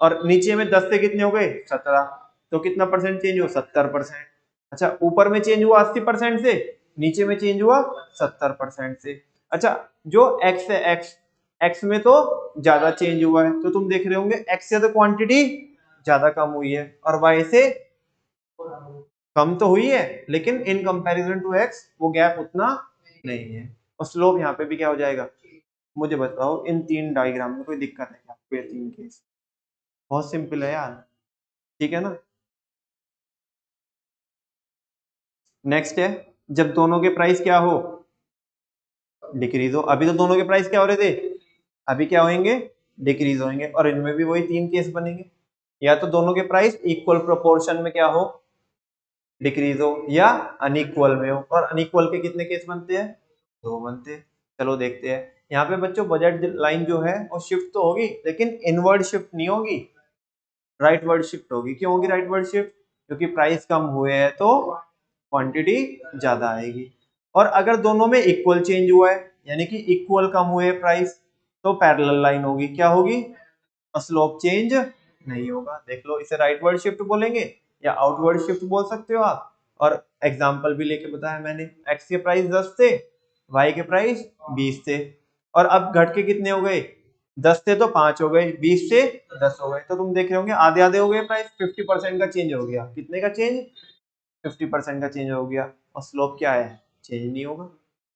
और नीचे में 10 से कितने हो गए, 17, तो कितना परसेंट चेंज हुआ, 70%। अच्छा, ऊपर में चेंज हुआ 80% से, नीचे में चेंज हुआ 70% से। अच्छा, जो एक्स है, एक्स एक्स में तो ज्यादा चेंज हुआ है, तो तुम देख रहे होंगे एक्स से तो क्वांटिटी ज्यादा कम हुई है, और वाई से कम तो हुई है, लेकिन इन कंपैरिजन टू एक्स वो गैप उतना नहीं है। और स्लोप यहाँ पे भी क्या हो जाएगा, मुझे बताओ इन 3 डायग्राम में कोई दिक्कत है क्या, ये 3 केस बहुत सिंपल है यार, ठीक है ना। नेक्स्ट है, जब दोनों के प्राइस क्या हो, डिक्रीज हो। अभी तो दोनों के प्राइस क्या हो रहे थे, अभी क्या होंगे, डिक्रीज होंगे, और इनमें भी वही 3 केस बनेंगे, या तो दोनों के प्राइस इक्वल प्रोपोर्शन में क्या हो, डिक्रीज हो, या अनइक्वल में हो। और अनइक्वल के कितने केस बनते हैं, 2 बनते हैं। चलो देखते हैं। यहाँ पे बच्चों बजट लाइन जो है वो शिफ्ट तो होगी, लेकिन इनवर्ड शिफ्ट नहीं होगी, राइट वर्ड शिफ्ट होगी। क्यों होगी राइट वर्ड शिफ्ट? क्योंकि प्राइस कम हुए हैं तो क्वांटिटी ज्यादा आएगी। और अगर दोनों में इक्वल चेंज हुआ है, यानी कि इक्वल कम हुए प्राइस, तो पैरेलल लाइन होगी। क्या होगी, स्लोप चेंज नहीं होगा। देख लो, इसे राइट वर्ड शिफ्ट बोलेंगे या आउटवर्ड शिफ्ट बोल सकते हो आप। और एग्जांपल भी लेके बताया मैंने, एक्स के प्राइस 10 थे, वाई के प्राइस 20 थे, और अब घट के कितने हो गए, 10 थे तो 5 हो गए, 20 से 10 हो गए। तो तुम देख रहे होंगे आधे आधे हो गए प्राइस, 50% का चेंज हो गया। कितने का चेंज, 50% का चेंज हो गया। और स्लोप क्या है, चेंज नहीं होगा,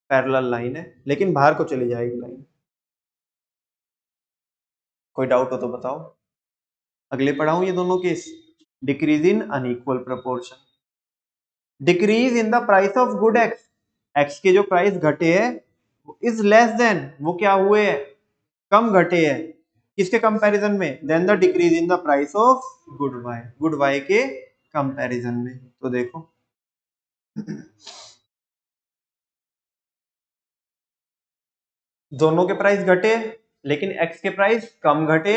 पैरेलल लाइन है, लेकिन बाहर को चली जाएगी लाइन। कोई डाउट हो तो बताओ। अगले पढ़ाऊं ये दोनों case. Decrease in unequal proportion, decrease in the price of good x, x के जो प्राइस घटे हैं इज लेस देन, वो क्या हुए हैं, कम घटे हैं, किसके कंपैरिजन में, then the decrease in the price of good Y, good Y के कंपैरिजन में। तो देखो दोनों के प्राइस घटे, लेकिन एक्स के प्राइस कम घटे,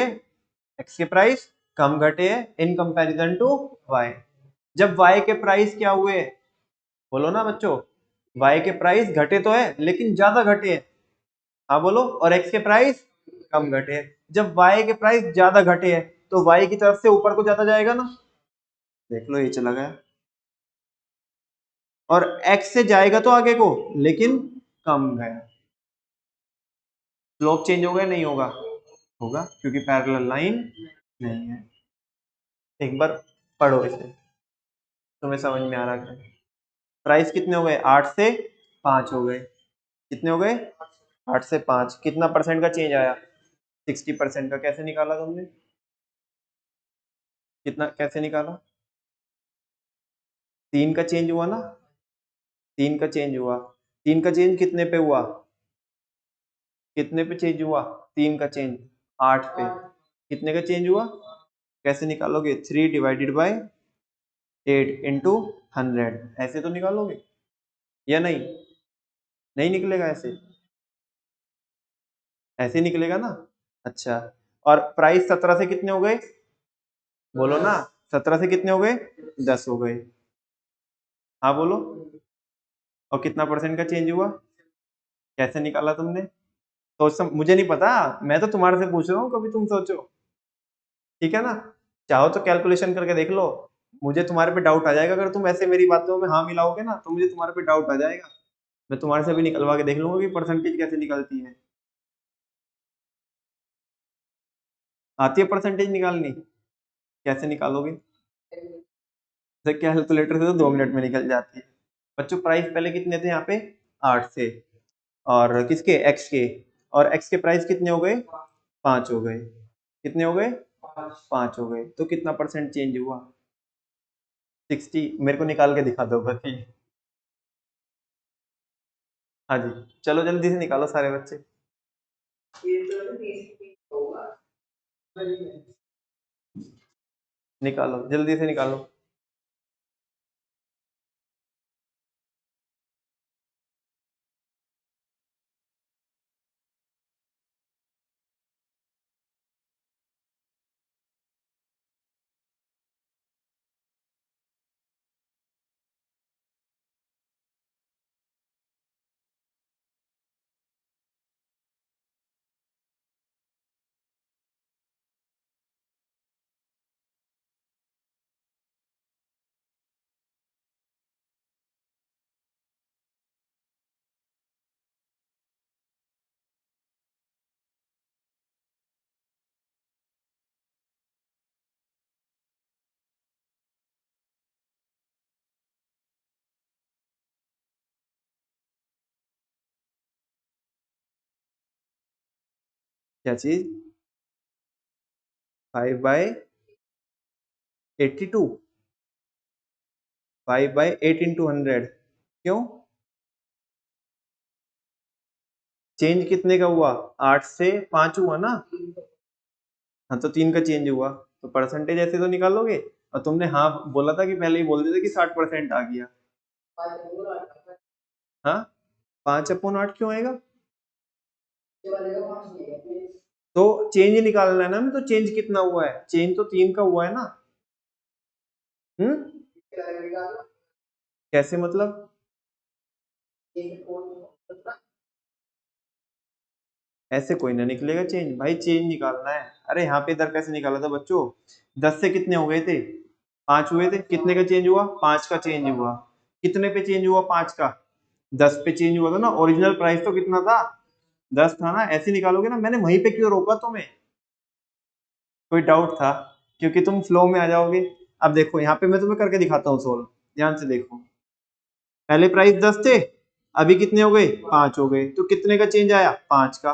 एक्स के प्राइस कम घटे इन कंपैरिजन टू वाई। जब वाई के प्राइस क्या हुए, बोलो ना बच्चों, वाई के प्राइस घटे तो है लेकिन ज्यादा घटे हैं, हाँ बोलो, और एक्स के प्राइस कम घटे हैं। जब वाई के प्राइस ज्यादा घटे हैं तो वाई की तरफ से ऊपर को ज्यादा जाएगा ना, देख लो ये चला गया। और एक्स से जाएगा तो आगे को लेकिन कम गया। स्लोप चेंज होगा नहीं होगा? होगा, क्योंकि पैरेलल लाइन नहीं है। एक बार पढ़ो इसे, तुम्हें समझ में आ रहा है। प्राइस कितने हो गए? 8 से 5 हो गए। कितने हो गए? 8 से 5। कितना परसेंट का चेंज आया? 60% का। कैसे निकाला तुमने? कितना कैसे निकाला? 3 का चेंज हुआ ना, 3 का चेंज हुआ। 3 का चेंज कितने पे हुआ? कितने पे चेंज हुआ? 3 का चेंज 8 पे। कितने का चेंज हुआ? कैसे निकालोगे? 3 डिवाइडेड बाय 8 इंटू 100, ऐसे तो निकालोगे या नहीं? नहीं निकलेगा ऐसे, ऐसे ही निकलेगा ना। अच्छा, और प्राइस 17 से कितने हो गए? बोलो ना, 17 से कितने हो गए? 10 हो गए। हाँ बोलो। और कितना परसेंट का चेंज हुआ? कैसे निकाला तुमने? तो मुझे नहीं पता, मैं तो तुम्हारे से पूछ रहा हूँ, कभी तुम सोचो। ठीक है ना, चाहो तो कैलकुलेशन करके देख लो। मुझे तुम्हारे पे डाउट आ जाएगा अगर तुम ऐसे मेरी बातों में हाँ मिलाओगे ना, तो मुझे तुम्हारे पे डाउट आ जाएगा। मैं तुम्हारे से भी निकलवा के देख लूंगा कि परसेंटेज कैसे निकलती है। आती है परसेंटेज निकालनी? कैसे निकालोगे? कैलकुलेटर से तो 2 मिनट में निकल जाती है। बच्चों प्राइस पहले कितने थे यहाँ पे? 8 से, और किसके? एक्स के। और एक्स के प्राइस कितने हो गए? 5 हो गए। कितने हो गए? 5 हो गए। तो कितना परसेंट चेंज हुआ? 60। मेरे को निकाल के दिखा दो बस ये। हाँ जी, चलो जल्दी से निकालो सारे बच्चे। निकालो जल्दी से निकालो। क्या चीज? 5/82? 5/8 इंटू 100? क्यों? चेंज कितने का हुआ? 8 से 5 हुआ ना। हाँ तो 3 का चेंज हुआ, तो परसेंटेज ऐसे तो निकालोगे। और तुमने हाँ बोला था कि पहले ही बोल देते कि 60% आ गया। हाँ, 5/8 क्यों आएगा? तो चेंज निकालना है ना, तो चेंज कितना हुआ है? चेंज तो 3 का हुआ है ना। हम्म, कैसे मतलब? ऐसे कोई ना निकलेगा चेंज, भाई चेंज निकालना है। अरे यहाँ पे इधर कैसे निकाला था बच्चों? 10 से कितने हो गए थे? 5 हुए थे। कितने का चेंज हुआ? 5 का चेंज हुआ। कितने पे चेंज हुआ? 5 का 10 पे चेंज हुआ था ना। ओरिजिनल प्राइस तो कितना था? 10 था ना। ऐसे निकालोगे ना, मैंने वहीं पे क्यों रोका तुम्हें? कोई डाउट था? क्योंकि तुम फ्लो में आ जाओगे। अब देखो यहाँ पे मैं तुम्हें करके दिखाता हूँ सोल्व, ध्यान से देखो। पहले प्राइस 10 थे, अभी कितने हो गए? 5 हो गए। तो कितने का चेंज आया? 5 का।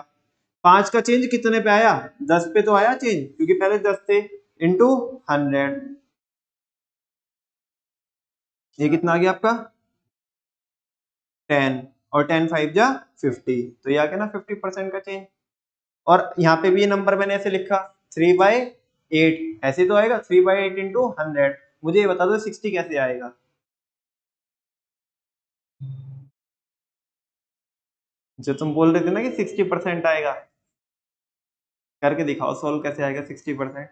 5 का चेंज कितने पे आया? 10 पे तो आया चेंज, क्योंकि पहले 10 थे। इंटू 100, ये कितना आ गया आपका? 10। और 10 5 जा 50, तो ये आ गया ना 50% का चेंज। और यहाँ पे भी ये नंबर मैंने ऐसे लिखा 3/8, ऐसे तो आएगा 3/8 इंटू 100। मुझे ये बता दो 60 कैसे आएगा? जो तुम बोल रहे थे ना कि 60% आएगा, करके दिखाओ सोल्व कैसे आएगा 60%।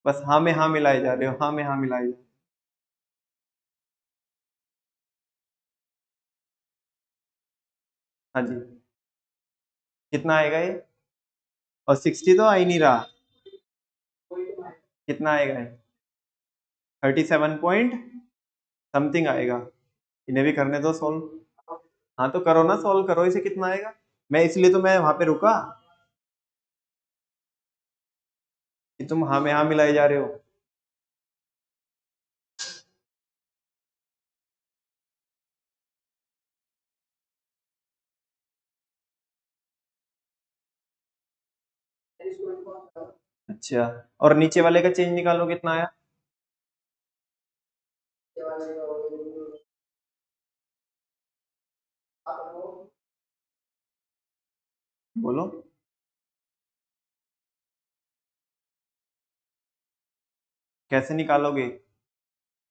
बस हाँ में हाँ मिलाए जा रहे हो, हाँ में हाँ मिलाए जा रहे हो। हाँ जी, कितना आएगा ये? और 60 तो आ ही नहीं रहा। कितना आएगा ये? 37 पॉइंट समथिंग आएगा। इन्हें भी करने दो सोल्व। हाँ तो करो ना, सोल्व करो इसे, कितना आएगा। मैं इसलिए तो मैं वहां पे रुका कि तुम हाँ में हाँ मिलाए जा रहे हो। अच्छा, और नीचे वाले का चेंज निकालो, कितना आया? बोलो। कैसे निकालोगे?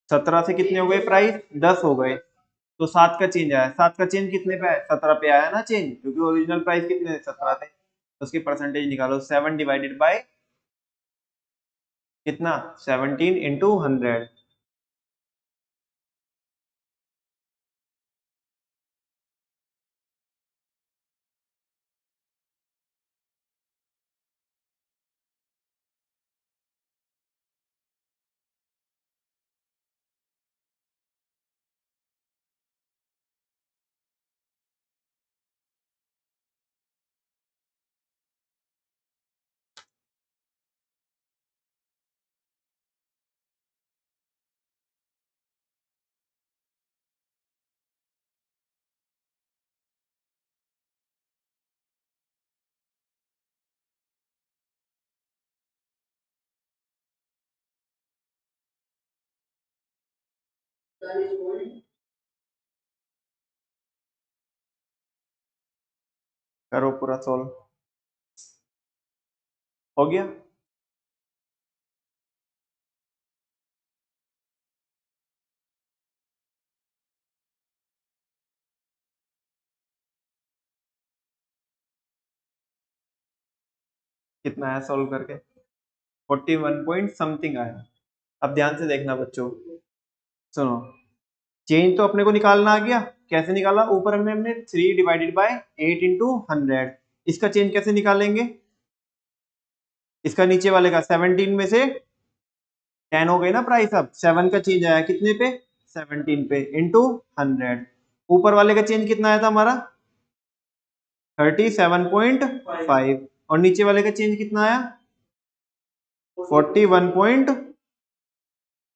17 से कितने हो गए प्राइस? 10 हो गए। तो 7 का चेंज आया। 7 का चेंज कितने पे आया? 17 पे आया ना चेंज, क्योंकि ओरिजिनल प्राइस कितने थे? 17 थे। तो उसकी परसेंटेज निकालो। 7 डिवाइडेड बाय कितना? 17 इंटू 100। करो पूरा सोल्व। हो गया। कितना आया सोल्व करके? 41 पॉइंट समथिंग आया। अब ध्यान से देखना बच्चों, सुनो। चेंज तो अपने को निकालना आ गया। कैसे निकाला? ऊपर में हमने 3 डिवाइडेड बाय 8 इंटू 100। इसका चेंज कैसे निकालेंगे? इसका नीचे वाले का 17 में से 10 हो गई ना प्राइस। अब 7 का चेंज आया कितने पे? 17 पे इंटू 100। ऊपर वाले का चेंज कितना आया था हमारा? 37.5। और नीचे वाले का चेंज कितना आया? 41 पॉइंट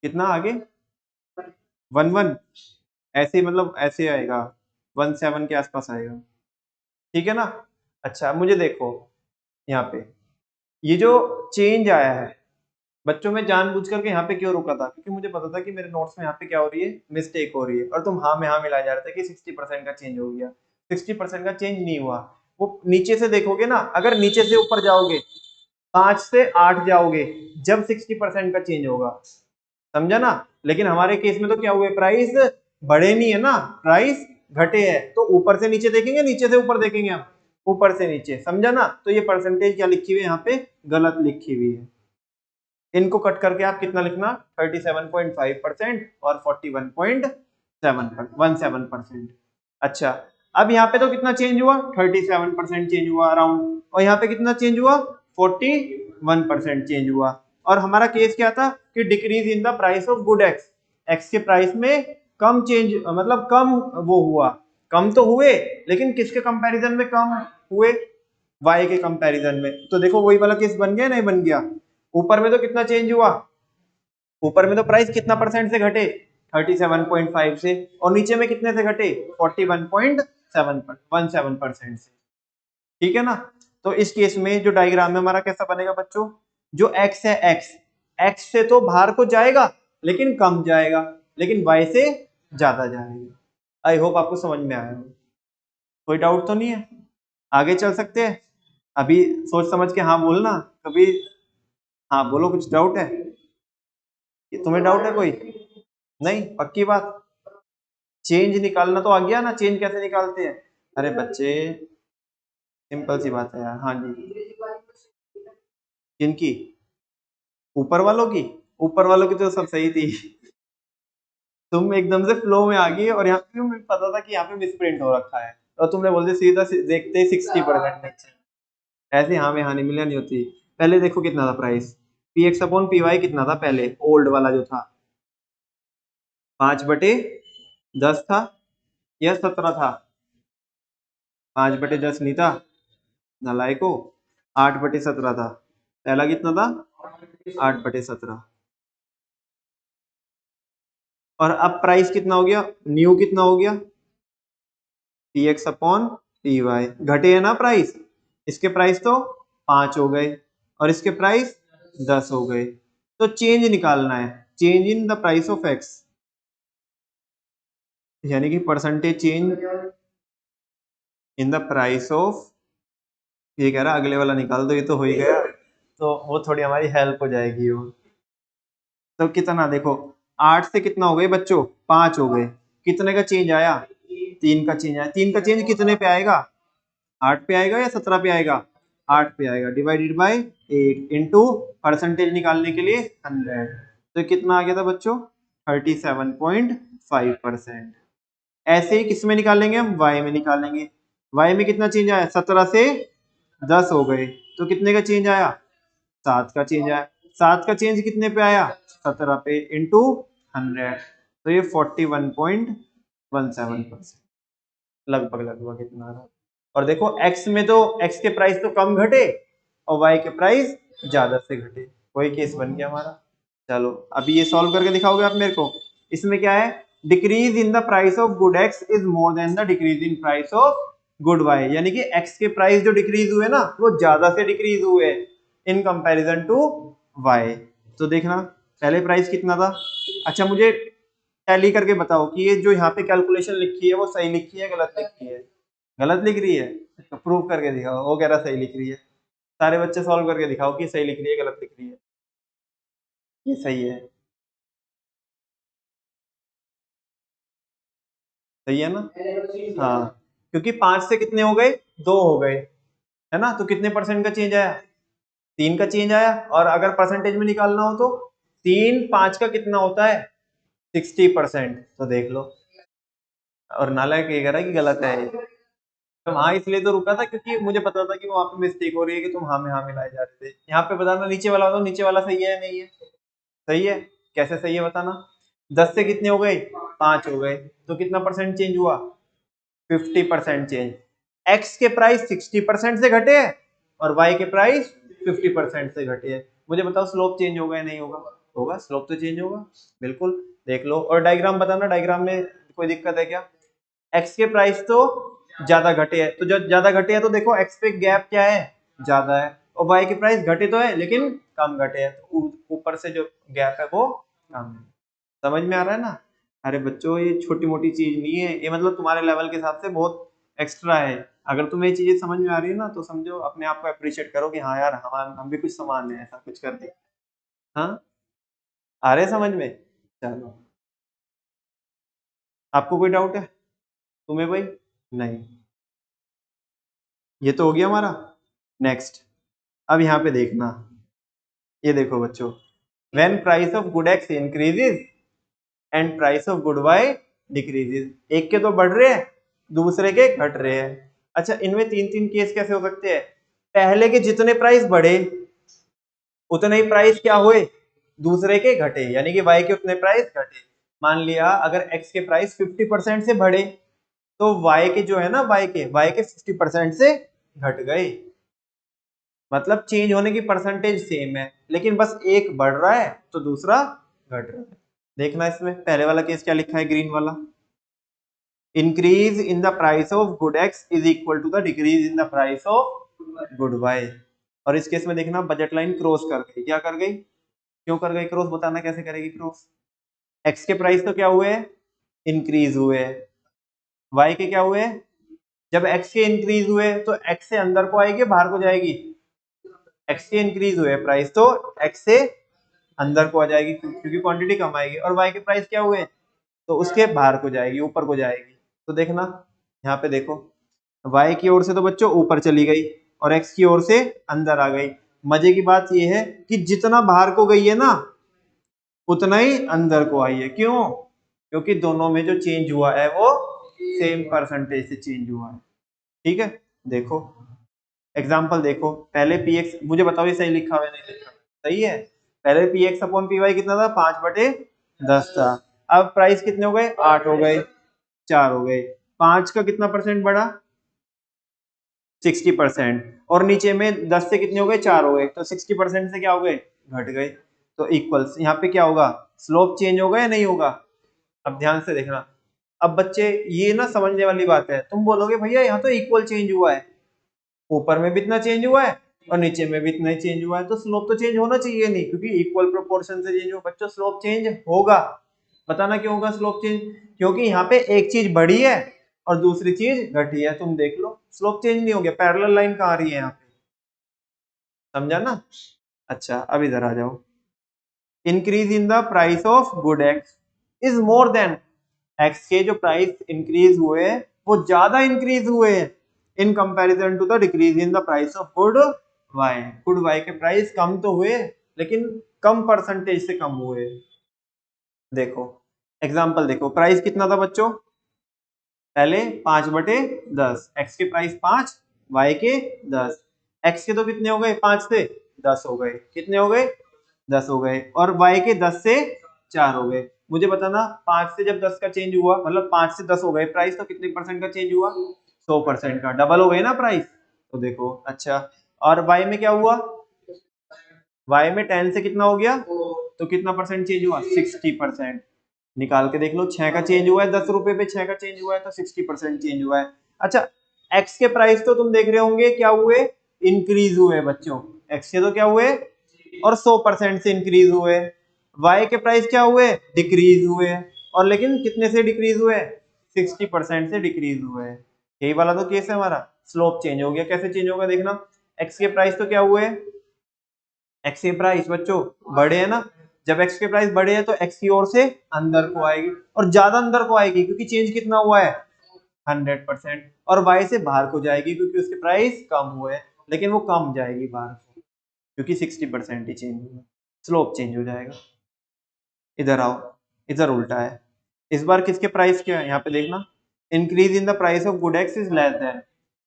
कितना आगे? 11। ऐसे मतलब ऐसे आएगा, 17 के आसपास आएगा। ठीक है ना। अच्छा मुझे देखो यहाँ पे, ये जो चेंज आया है बच्चों, में जानबूझ करके यहाँ पे क्यों रुका था? क्योंकि मुझे पता था कि मेरे नोट्स में यहाँ पे क्या हो रही है, मिस्टेक हो रही है। और तुम हाँ में हाँ मिला जा रहे थे कि 60% का चेंज हो गया। 60% का चेंज नहीं हुआ। वो नीचे से देखोगे ना, अगर नीचे से ऊपर जाओगे 5 से 8 जाओगे जब 60% का चेंज होगा। समझा ना। लेकिन हमारे केस में तो क्या हुए, प्राइस बढ़े नहीं है ना, प्राइस घटे है। तो ऊपर से नीचे देखेंगे, नीचे से ऊपर देखेंगे हम, ऊपर से नीचे। समझा ना। तो ये परसेंटेज क्या लिखी हुई है यहाँ पे? गलत लिखी हुई है। इनको कट करके आप कितना लिखना? 37.5% और 41.17%। अच्छा, अब यहाँ पे तो कितना चेंज हुआ? 37% चेंज हुआ अराउंड। और यहाँ पे कितना चेंज हुआ? 41% चेंज हुआ। और हमारा केस क्या था कि decrease in the price of good x. X के प्राइस में कम चेंज, मतलब कम वो हुआ। कम तो हुए, लेकिन किसके कंपैरिजन में कम हुए? वाई के कंपैरिजन में। तो देखो वही वाला केस बन गया नहीं बन गया? ऊपर में तो कितना चेंज हुआ? ऊपर में तो प्राइस कितना परसेंट से घटे? 37.5 से। और नीचे में कितने से घटे? 41.17% से। ठीक है ना। तो इस केस में जो डायग्राम है हमारा कैसा बनेगा बच्चों? जो एक्स है, एक्स एक्स से तो बाहर को जाएगा लेकिन कम जाएगा, लेकिन वाई से ज्यादा जाएगा। आई होप आपको समझ में आया हो। कोई डाउट तो नहीं है? आगे चल सकते हैं। अभी सोच समझ के हाँ बोलना कभी। हाँ बोलो, कुछ डाउट है? तुम्हें डाउट है कोई? नहीं, पक्की बात। चेंज निकालना तो आ गया ना, चेंज कैसे निकालते हैं? अरे बच्चे, सिंपल सी बात है यार। हाँ जी, किनकी? ऊपर वालों की? ऊपर वालों की तो सब सही थी। तुम एकदम से फ्लो में आ गई और यहाँ पे मुझे पता था कि यहाँ पे मिसप्रिंट हो रखा है और तुमने बोल दिया सीधा देखते ही 60% नीचे। ऐसे हाँ में हाँ नहीं मिलियन नहीं होती। पहले देखो कितना था price, P X upon P Y कितना था पहले, ओल्ड वाला जो था 5/10 था या 17 था? 5/10 नहीं था नालायको, 8/17 था। पहला कितना था? 8/17। और अब प्राइस कितना हो गया, न्यू कितना हो गया? P X upon P Y, घटे है ना प्राइस, इसके प्राइस तो 5 हो गए और इसके प्राइस 10 हो गए। तो चेंज निकालना है, change in the price of x, यानी कि percentage change in the price of, ये कह रहा अगले वाला निकाल दो, ये तो हो ही गया, तो वो थोड़ी हमारी हेल्प हो जाएगी वो। तो कितना देखो, 8 से कितना हो गए बच्चों, 5 हो गए, कितने का चेंज आया? 3 का चेंज आया। 3 का चेंज कितने पे आएगा? 8 पे आएगा या 17 पे आएगा? 8 पे आएगा, डिवाइडेड बाय 8 इंटू परसेंटेज निकालने के लिए 100। तो कितना आ गया था बच्चों? 37.5%। ऐसे ही किस में निकालेंगे हम? y में निकालेंगे। y में कितना चेंज आया? 17 से 10 हो गए, तो कितने का चेंज आया? 7 का चेंज आया। 7 का चेंज कितने पे आया? 17 पे इंटू 100, तो ये 41.17%, लगभग लगभग इतना रहा। और देखो x में तो x के प्राइस तो कम घटे और y के प्राइस ज्यादा से घटे, वही केस बन गया हमारा। चलो अभी ये सॉल्व करके दिखाओगे आप मेरे को। इसमें क्या है, decrease in the price of good x is more than the decrease in price of good y, यानी कि x के प्राइस जो डिक्रीज हुए ना वो ज्यादा से डिक्रीज हुए इन कंपैरिजन टू y। तो देखना पहले प्राइस कितना था। अच्छा मुझे टैली करके बताओ कि ये जो यहाँ पे कैलकुलेशन लिखी है वो सही लिखी है गलत लिखी है? गलत लिख रही है तो प्रूव करके दिखाओ। वो कह रहा सही लिख रही है। सारे बच्चे सॉल्व करके दिखाओ कि सही लिख रही है गलत लिख रही है। ये सही है, सही है ना? हाँ, क्योंकि 5 से कितने हो गए, 2 हो गए, है ना? तो कितने परसेंट का चेंज आया? 3 का चेंज आया। और अगर परसेंटेज में निकालना हो तो 3 5 का कितना होता है? 60%। तो देख लो, और नालायक ये कह रहा है कि गलत है। तो हाँ इसलिए तो रुका था क्योंकि मुझे पता था कि वहां पे मिस्टेक हो रही है कि तुम हाँ में हाँ मिलाए जा रहे थे। यहाँ पे बताना नीचे वाला, बताओ नीचे वाला सही है या नहीं है? सही है। कैसे सही है बताना। 10 से कितने हो गए? 5 हो गए, तो कितना परसेंट चेंज हुआ? 50% चेंज। एक्स के प्राइस 60% से घटे हैं और वाई के प्राइस 50% से घटे हैं। मुझे बताओ स्लोप चेंज होगा या नहीं होगा? होगा, स्लोप तो चेंज होगा, बिल्कुल। देख लो और डायग्राम बताना, डायग्राम में कोई दिक्कत है क्या? एक्स के प्राइस तो ज्यादा घटे हैं, तो जब ज्यादा घटे हैं तो देखो एक्स पे गैप क्या है? ज्यादा है। और वाई के प्राइस घटे तो है लेकिन कम घटे हैं, तो ऊपर से जो गैप है वो कम है। समझ में आ रहा है ना? अरे बच्चों ये छोटी मोटी चीज नहीं है, ये मतलब तुम्हारे लेवल के हिसाब से बहुत एक्स्ट्रा है। अगर तुम्हें ये चीजें समझ में आ रही है ना तो समझो अपने आप को अप्रिशिएट करो कि हाँ यार हम भी कुछ समान है, ऐसा कुछ कर दे। हाँ, आ रहे समझ में? चलो, आपको कोई डाउट है? तुम्हें भाई? नहीं, ये तो हो गया हमारा। नेक्स्ट, अब यहाँ पे देखना, ये देखो बच्चों, when price of good X increases and price of good Y decreases, एक के तो बढ़ रहे हैं दूसरे के घट रहे हैं। अच्छा इनमें तीन तीन केस कैसे हो सकते हैं? पहले के जितने प्राइस बढ़े उतने ही प्राइस क्या हुए? दूसरे के घटे, यानी कि y के उतने प्राइस घटे। मान लिया अगर x के प्राइस 50% से बढ़े तो y के जो है ना y के 60% से घट गए। मतलब चेंज होने की परसेंटेज सेम है लेकिन बस एक बढ़ रहा है तो दूसरा घट रहा है। देखना इसमें पहले वाला केस क्या लिखा है, ग्रीन वाला, increase in the price of good X is equal to the decrease in the price of good Y. और इस केस में देखना बजट लाइन क्रॉस कर गई, क्या कर गई, क्यों कर गई क्रॉस, बताना कैसे करेगी क्रॉस। एक्स के प्राइस तो क्या हुए, इंक्रीज हुए, वाई के क्या हुए, जब एक्स के इंक्रीज हुए तो एक्स से अंदर को आएगी बाहर को जाएगी, एक्स के इंक्रीज हुए प्राइस तो एक्स से अंदर को आ जाएगी क्योंकि क्वांटिटी कम आएगी, और वाई के प्राइस क्या हुए तो उसके बाहर को जाएगी, ऊपर को जाएगी। तो देखना यहाँ पे देखो y की ओर से तो बच्चों ऊपर चली गई और x की ओर से अंदर आ गई। मजे की बात ये है कि जितना बाहर को गई है ना उतना ही अंदर को आई है। क्यों? क्योंकि दोनों में जो चेंज हुआ है वो सेम परसेंटेज से चेंज हुआ है। ठीक है, देखो एग्जाम्पल देखो। पहले px, मुझे बताओ ये सही लिखा हुआ है नहीं लिखा हुआ? सही है। पहले px अपॉन py कितना था? 5/10 था। अब प्राइस कितने हो गए? 8 हो गए, 4 हो गए। 5 का कितना परसेंट बढ़ा? 60%। और नीचे में 10 से कितने हो गए? 4 हो गए। तो 60% से क्या हो गए? घट गए। तो इक्वल्स यहाँ पे क्या होगा? स्लोप चेंज होगा या नहीं होगा? अब ध्यान से देखना। अब बच्चे ये ना समझने वाली बात है, तुम बोलोगे भैया यहाँ तो इक्वल चेंज हुआ है, ऊपर में भी इतना चेंज हुआ है और नीचे में भी इतना ही चेंज हुआ है, तो स्लोप तो चेंज होना चाहिए नहीं, क्योंकि इक्वल प्रोपोर्शन से चेंज हो। बच्चों स्लोप चेंज होगा। बताना क्यों होगा स्लोप चेंज? क्योंकि यहाँ पे एक चीज बढ़ी है और दूसरी चीज घटी है। तुम देख लो स्लोप चेंज नहीं हो गया। पैरेलल लाइन कहाँ आ रही है यहाँ पे? समझा ना? अच्छा अब इधर आ जाओ। Increase in the price of good X is more than, X के जो प्राइस इंक्रीज हुए वो ज्यादा इंक्रीज हुए in comparison to the decrease in the price of good Y. Good Y के प्राइस कम तो हुए लेकिन कम परसेंटेज से कम हुए। देखो एग्जांपल देखो, प्राइस कितना था बच्चों? पहले 5/10, एक्स के प्राइस 5, वाई के 10। एक्स के तो कितने हो गए? 5 से 10 हो गए। कितने हो गए? 10 हो गए। और वाई के 10 से 4 हो गए। मुझे बताना 5 से जब 10 का चेंज हुआ, मतलब 5 से 10 हो गए प्राइस, तो कितने परसेंट का चेंज हुआ? 100% का। डबल हो गए ना प्राइस। तो देखो अच्छा, और वाई में क्या हुआ? वाई में 10 से कितना हो गया? तो कितना परसेंट चेंज हुआ? 60%। निकाल के देख लो, 6 का चेंज हुआ है, 10 रुपए पे 6 का चेंज हुआ है तो 60% चेंज हुआ है। अच्छा, एक्स के प्राइस तो तुम देख रहे होंगे क्या हुए? इंक्रीज हुए बच्चों। एक्स के तो क्या हुए? और 100% से इंक्रीज हुए। वाई के प्राइस क्या हुए? डिक्रीज हुए। और लेकिन कितने से डिक्रीज हुए? 60% से डिक्रीज हुए। यही वाला तो केस है हमारा। स्लोप चेंज हो गया। कैसे चेंज होगा देखना। एक्स के प्राइस तो क्या हुए? एक्स के प्राइस बच्चों बड़े है ना। जब एक्स के प्राइस बड़े हैं तो एक्स की ओर से अंदर को आएगी और ज्यादा अंदर को आएगी क्योंकि चेंज कितना हुआ है? 100%। और वाई से बाहर को जाएगी क्योंकि उसके प्राइस कम हुए, लेकिन वो कम जाएगी बाहर को क्योंकि 60% ही चेंज हुआ। स्लोप चेंज हो जाएगा। इधर आओ, इधर उल्टा है। इस बार किसके प्राइस क्या है यहाँ पे देखना। Increase in the price of good X is less then,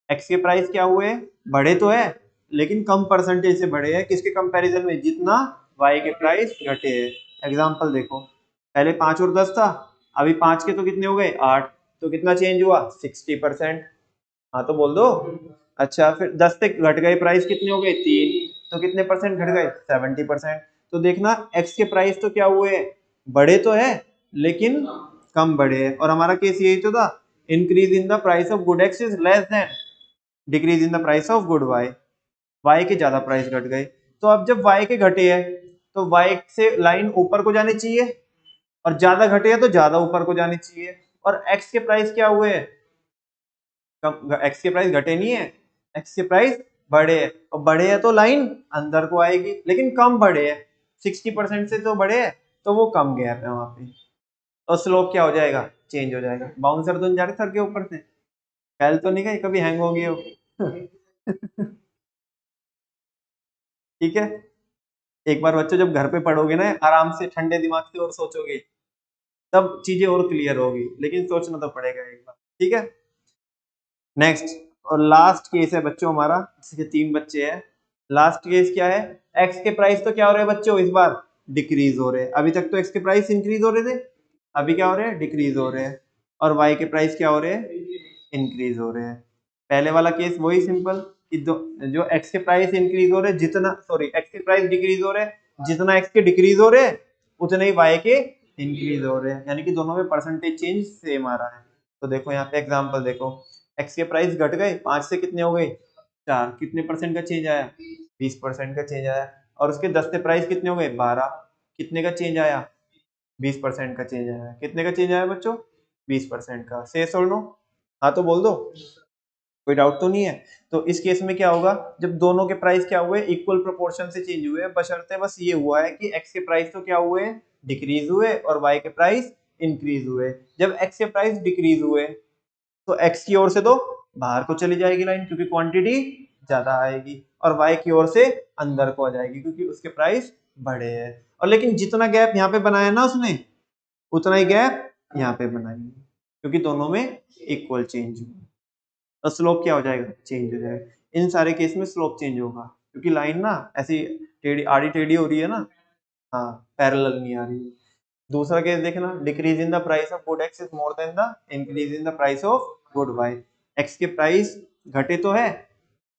X के प्राइस क्या हुए? बढ़े तो है लेकिन कम परसेंटेज से बढ़े हैं। किसके कंपैरिजन में? जितना वाई के प्राइस घटे हैं। एग्जांपल देखो, पहले 5 और 10 था, अभी 5 के तो कितने हो गए? 8। तो कितना चेंज हुआ? 60%। हाँ तो बोल दो। अच्छा फिर 10 से घट गए प्राइस, कितने हो गए? 3। तो कितने परसेंट घट गए? 70%। तो देखना एक्स के प्राइस तो क्या हुए? बढ़े तो है लेकिन कम बढ़े हैं। और हमारा केस यही तो था, increase in the price of good X is less than decrease in the price of good Y. Y के ज्यादा प्राइस घट गए। तो अब जब वाई के घटे हैं तो वाई से लाइन ऊपर को जानी चाहिए, और ज्यादा घटे हैं तो ज्यादा ऊपर को जानी चाहिए। और एक्स के प्राइस क्या हुए? कम। एक्स के प्राइस घटे नहीं है, एक्स के प्राइस बढ़े हैं। और बढ़े हैं तो लाइन अंदर को आएगी, लेकिन कम बढ़े हैं। 60% से तो बढ़े हैं तो वो कम गैप है वहां पे। और स्लोप क्या हो जाएगा? चेंज हो जाएगा। बाउंसर तो नहीं जा रहे सर के ऊपर से? फैल तो नहीं गए? कभी हैंग हो गए हो? ठीक है। एक बार बच्चों जब घर पे पढ़ोगे ना आराम से ठंडे दिमाग से और सोचोगे, तब चीजें और क्लियर होगी, लेकिन सोचना तो पड़ेगा एक बार। ठीक है, नेक्स्ट और लास्ट केस है बच्चों हमारा, इसके 3 बच्चे हैं। लास्ट केस क्या है? एक्स के प्राइस तो क्या हो रहे हैं बच्चों? इस बार डिक्रीज हो रहे हैं। अभी तक तो एक्स के प्राइस इंक्रीज हो रहे थे, अभी क्या हो रहे हैं? डिक्रीज हो रहे हैं। और वाई के प्राइस क्या हो रहे हैं? इंक्रीज हो रहे हैं। पहले वाला केस वही सिंपल कि जो एक्स के प्राइस इंक्रीज हो रहे हैं, जितना सॉरी एक्स के प्राइस डिक्रीज हो रहे हैं, जितना एक्स के डिक्रीज हो रहे हैं उतने ही वाई के इंक्रीज हो रहे हैं, यानी कि दोनों में परसेंटेज चेंज सेम आ रहा है। तो देखो यहाँ पे एग्जांपल देखो, एक्स के प्राइस घट गए 5 से कितने हो गए? 4। कितने परसेंट का चेंज आया? 20% का चेंज आया। और उसके 10 से प्राइस कितने हो गए? 12। कितने का चेंज आया? 20% का चेंज आया। कितने का चेंज आया बच्चों? 20% का। से और नो? हाँ तो बोल दो, कोई डाउट तो नहीं है। तो इस केस में क्या होगा? जब दोनों के प्राइस क्या हुए? इक्वल प्रोपोर्शन से चेंज हुए, बशर्ते बस ये हुआ है कि एक्स के प्राइस तो क्या हुए? डिक्रीज हुए और वाई के प्राइस इंक्रीज हुए। जब एक्स के प्राइस डिक्रीज हुए तो एक्स की ओर से तो बाहर को चली जाएगी लाइन क्योंकि क्वांटिटी ज्यादा आएगी, और y की ओर से अंदर को आ जाएगी क्योंकि उसके प्राइस बड़े हैं। और लेकिन जितना गैप यहाँ पे बनाया ना उसने, उतना ही गैप यहाँ पे बनाएंगे क्योंकि दोनों में इक्वल चेंज होगा, तो स्लोप क्या हो जाएगा, चेंज हो जाएगा। इन सारे केस में स्लोप चेंज होगा क्योंकि लाइन ना ऐसी टेढ़ी आड़ी टेढ़ी हो रही है ना, हाँ पैरेलल नहीं आ रही है। दूसरा केस देखना, decrease in the price of good X is more than the increase in the price of good Y. X के प्राइस घटे तो है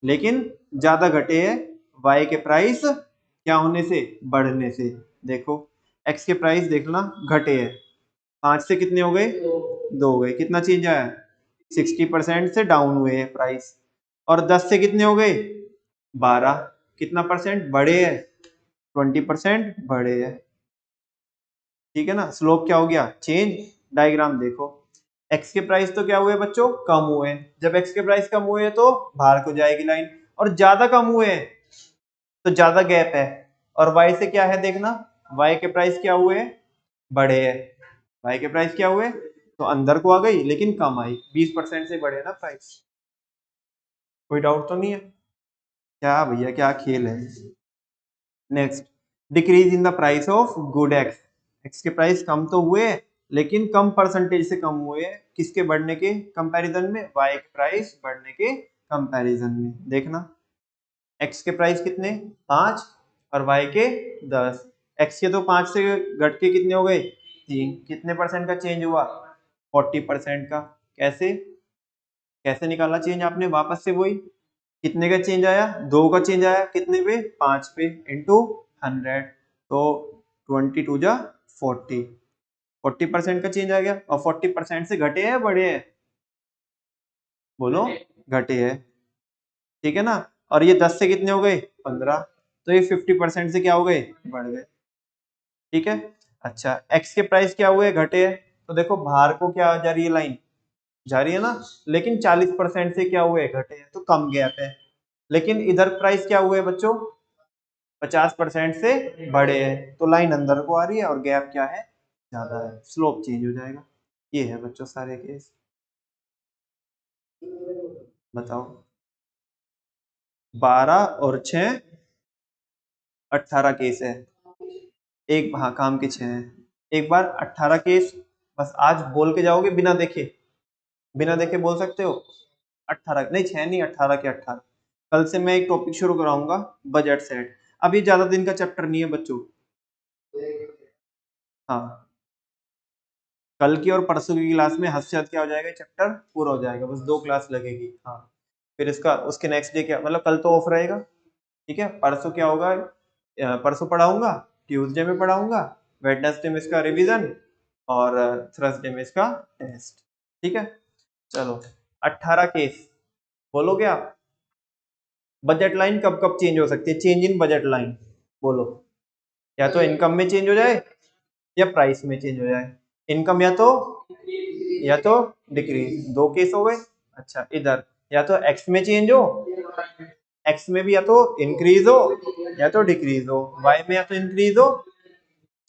लेकिन ज्यादा घटे है वाई के प्राइस क्या होने से, बढ़ने से। देखो एक्स के प्राइस देखना घटे है, 5 से कितने हो गए, 2 हो गए, कितना चेंज आया, 60% से डाउन हुए हैं प्राइस। और 10 से कितने हो गए, 12, कितना परसेंट बढ़े है, 20% बढ़े है। ठीक है ना, स्लोप क्या हो गया, चेंज। डायग्राम देखो, एक्स के प्राइस तो क्या हुए बच्चों, कम हुए। जब एक्स के प्राइस कम हुए तो बाहर को जाएगी लाइन, और ज्यादा कम हुए तो ज्यादा गैप है। और वाई से क्या है देखना, वाई के प्राइस क्या हुए, बढ़े है। वाई के प्राइस क्या हुए, तो अंदर को आ गई लेकिन कम आई, 20% से बढ़े ना प्राइस। कोई डाउट तो नहीं है, क्या भैया क्या खेल है। Next, decrease in the price of good x. X के प्राइस कम तो हुए लेकिन कम परसेंटेज से कम हुए, किसके बढ़ने के कंपैरिजन में, वाई के प्राइस बढ़ने के कंपैरिजन में। देखना एक्स के प्राइस कितने, 5 और वाई के 10। एक्स के तो 5 से घट के कितने हो गए, 3, कितने परसेंट का चेंज हुआ, 40% का। कैसे कैसे निकाला चेंज आपने, वापस से वही, कितने का चेंज आया, 2 का चेंज आया, कितने पे, 5 पे, इंटू 100, तो 22 जा 40, 40% का चेंज आ गया। और 40% से घटे हैं बढ़े हैं, बोलो घटे हैं, ठीक है ना। और ये 10 से कितने हो गए, 15, तो ये 50% से क्या हो गए, बढ़ गए। ठीक है, अच्छा एक्स के प्राइस क्या हुए, घटे हैं, तो देखो बाहर को क्या जा रही है लाइन, जा रही है ना, लेकिन 40% से क्या हुए, घटे हैं, तो कम गैप है। लेकिन इधर प्राइस क्या हुए बच्चों, 50% से बड़े हैं, तो लाइन अंदर को आ रही है और गैप क्या है, ज्यादा है, स्लोप चेंज हो जाएगा। ये है बच्चों सारे केस, बताओ। 12 और 6 18 केस है, एक हाँ काम के 6 है, एक बार 18 केस, बस आज बोल के जाओगे बिना देखे, बिना देखे बोल सकते हो। 18 नहीं, 6 नहीं, 18 के 18। कल से मैं एक टॉपिक शुरू कराऊंगा, बजट सेट। अभी ज्यादा दिन का चैप्टर नहीं है बच्चों, हाँ कल की और परसों की क्लास में हद से हद क्या हो जाएगा, चैप्टर पूरा हो जाएगा, बस 2 क्लास लगेगी। हाँ फिर इसका उसके नेक्स्ट डे क्या, मतलब कल तो ऑफ रहेगा, ठीक है। परसों क्या होगा, परसों पढ़ाऊंगा, ट्यूसडे में पढ़ाऊंगा, वेडनेसडे में इसका रिवीजन, और थर्सडे में इसका टेस्ट, ठीक है। चलो 18 केस बोलोगे आप। बजट लाइन कब कब चेंज हो सकती है, चेंज इन बजट लाइन बोलो, या तो इनकम में चेंज हो जाए या प्राइस में चेंज हो जाए। इनकम या तो डिक्रीज, 2 केस हो गए। अच्छा इधर या तो एक्स में चेंज हो, एक्स में भी या तो इंक्रीज हो या तो डिक्रीज हो, वाई में या तो इंक्रीज हो,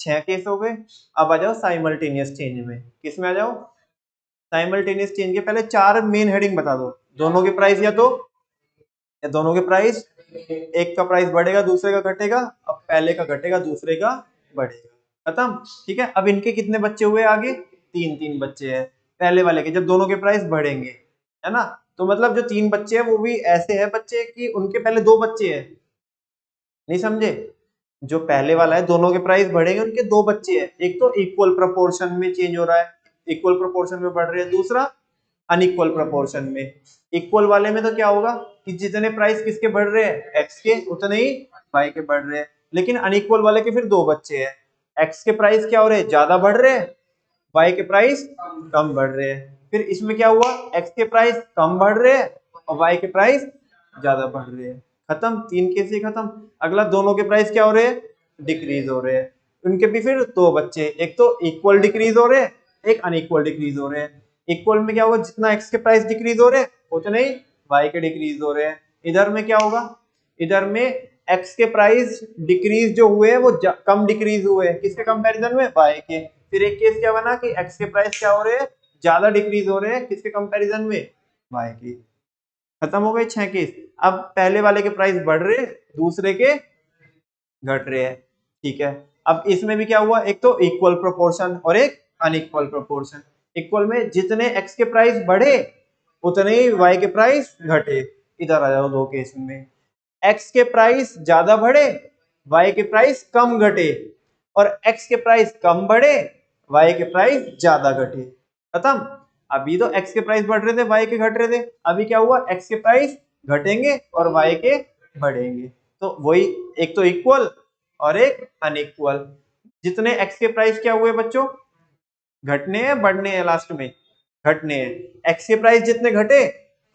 6 केस हो गए। अब आ जाओ साइमल्टेनियस चेंज में, किस में आ जाओ, साइमल्टेनियस चेंज के पहले 4 मेन हेडिंग बता दो, दोनों के प्राइस या दोनों के प्राइस, एक का प्राइस बढ़ेगा दूसरे का घटेगा, अब पहले का घटेगा दूसरे का बढ़ेगा, खत्म। ठीक है, अब इनके कितने बच्चे हुए आगे, 3 बच्चे हैं पहले वाले के, जब दोनों के प्राइस बढ़ेंगे, है ना। तो मतलब जो 3 बच्चे हैं वो भी ऐसे है बच्चे कि उनके पहले 2 बच्चे हैं, नहीं समझे। जो पहले वाला है दोनों के प्राइस बढ़ेंगे, उनके 2 बच्चे हैं, एक तो इक्वल प्रोपोर्शन में चेंज हो रहा है, इक्वल प्रोपोर्शन में बढ़ रहे हैं, दूसरा अनइक्वल प्रोपोर्शन में। इक्वल वाले में तो क्या होगा कि जितने प्राइस किसके बढ़ रहे हैं, एक्स के, उतने ही वाई के बढ़ रहे हैं। लेकिन अनइक्वल वाले के फिर 2 बच्चे हैं, एक्स के प्राइस क्या हो रहे हैं, ज्यादा बढ़ रहे हैं, वाई के प्राइस कम बढ़ रहे हैं। फिर इसमें क्या हुआ, एक्स के प्राइस कम बढ़ रहे हैं और वाई के प्राइस ज्यादा बढ़ रहे हैं, खत्म, 3 केस ही खत्म। अगला दोनों के प्राइस क्या हो रहे हैं, डिक्रीज हो रहे हैं, उनके भी फिर 2 बच्चे, एक तो इक्वल डिक्रीज हो रहे हैं, एक अनइक्वल डिक्रीज हो रहे हैं। इक्वल में क्या होगा, जितना एक्स के प्राइस डिक्रीज हो रहे हैं उतने ही वाई के डिक्रीज हो रहे हैं। इधर में क्या होगा, इधर में एक्स के प्राइस डिक्रीज जो हुए हैं वो कम डिक्रीज हुए हैं, किसके कंपैरिजन में, वाई के। फिर एक केस क्या बना कि एक्स के प्राइस क्या हो रहे हैं, ज्यादा डिक्रीज हो रहे हैं, किसके कंपैरिजन में, वाई के। खत्म हो गए 6 केस। अब पहले वाले के प्राइस बढ़ रहे, दूसरे के घट रहे हैं, ठीक है। अब इसमें भी क्या हुआ, एक तो इक्वल प्रोपोर्शन और एक अनइक्वल प्रोपोर्शन। इक्वल में जितने एक्स के प्राइस बढ़े उतने ही वाई के प्राइस घटे। इधर आ जाओ दो केस में, एक्स के प्राइस ज्यादा बढ़े, वाई के प्राइस कम घटे, और एक्स के प्राइस कम बढ़े, वाई के प्राइस ज्यादा घटे। खत्म। अभी तो एक्स के प्राइस बढ़ रहे थे, वाई के घट रहे थे, अभी क्या हुआ, एक्स के प्राइस घटेंगे और वाई के बढ़ेंगे। तो वही, एक तो इक्वल और एक अनइक्वल। जितने एक्स के प्राइस क्या हुए बच्चों, घटने हैं बढ़ने हैं, लास्ट में घटने हैं। एक्स के प्राइस जितने घटे,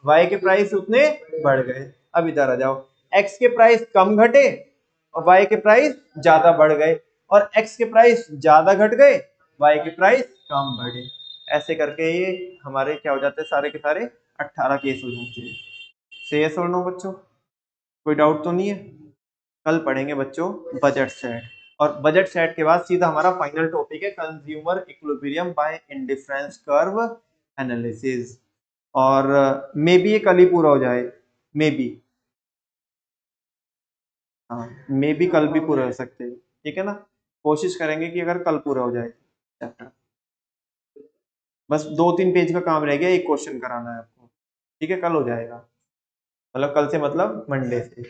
वाई के प्राइस उतने बढ़ गए। अब इधर आ जाओ, एक्स के प्राइस कम घटे और वाई के प्राइस ज्यादा बढ़ गए, और एक्स के प्राइस ज्यादा घट गए, वाई के प्राइस कम बढ़े। ऐसे करके ये हमारे क्या हो जाते हैं, सारे के सारे 18 केस हो जाते हैं। से यस और नो बच्चों, कोई डाउट तो नहीं है। कल पढ़ेंगे बच्चों बजट सेट, और बजट सेट के बाद सीधा हमारा फाइनल टॉपिक है consumer equilibrium bye indifference curve analysis. और मे बी ये कल ही पूरा हो जाए, मे बी, हाँ मे बी कल भी पूरा हो सकते हैं, ठीक है ना। कोशिश करेंगे कि अगर कल पूरा हो जाए चैप्टर। बस 2-3 पेज का काम रह गया, एक क्वेश्चन कराना है आपको, ठीक है, कल हो जाएगा। मतलब कल से मतलब मंडे से।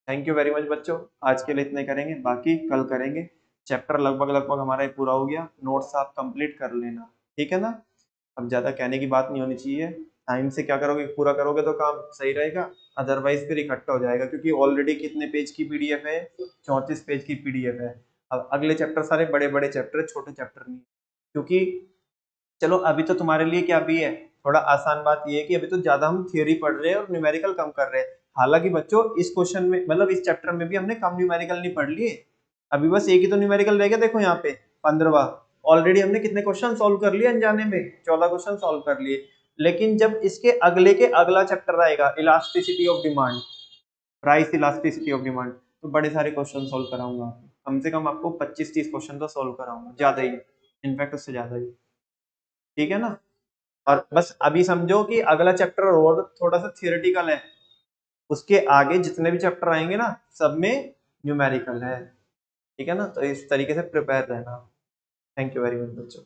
थैंक यू वेरी मच बच्चों, आज के लिए इतने करेंगे, बाकी कल करेंगे। चैप्टर लगभग लगभग हमारा ये पूरा हो गया, नोट्स आप कंप्लीट कर लेना, ठीक है ना। अब ज्यादा कहने की बात नहीं होनी चाहिए, टाइम से क्या करोगे, पूरा करोगे तो काम सही रहेगा, अदरवाइज फिर इकट्ठा हो जाएगा, क्योंकि ऑलरेडी कितने पेज की पीडीएफ है, 34 पेज की पीडीएफ है। अब अगले चैप्टर सारे बड़े बड़े चैप्टर है, छोटे चैप्टर नहीं। क्योंकि चलो अभी तो तुम्हारे लिए क्या भी है, थोड़ा आसान बात ये है कि अभी तो ज्यादा हम थियोरी पढ़ रहे हैं और न्यूमेरिकल कम कर रहे हैं। हालांकि बच्चों इस क्वेश्चन में, मतलब इस चैप्टर में भी हमने कम न्यूमेरिकल नहीं पढ़ लिए, अभी बस एक ही तो न्यूमेरिकल रह गया, देखो यहाँ पे 15वां। ऑलरेडी हमने कितने क्वेश्चन सॉल्व कर लिए अनजाने में, 14 क्वेश्चन सॉल्व कर लिए। लेकिन जब इसके अगले के अगला चैप्टर आएगा, elasticity of demand, price elasticity of demand, तो बड़े सारे क्वेश्चन सॉल्व कराऊंगा, कम से कम आपको 25-30 क्वेश्चन तो सॉल्व कराऊंगा, ज्यादा ही, इनफैक्ट उससे ज्यादा ही, ठीक है ना। और बस अभी समझो कि अगला चैप्टर और थोड़ा सा थियोरेटिकल है, उसके आगे जितने भी चैप्टर आएंगे ना, सब में न्यूमेरिकल है, ठीक है ना। तो इस तरीके से प्रिपेयर रहना। थैंक यू वेरी मच बच्चों।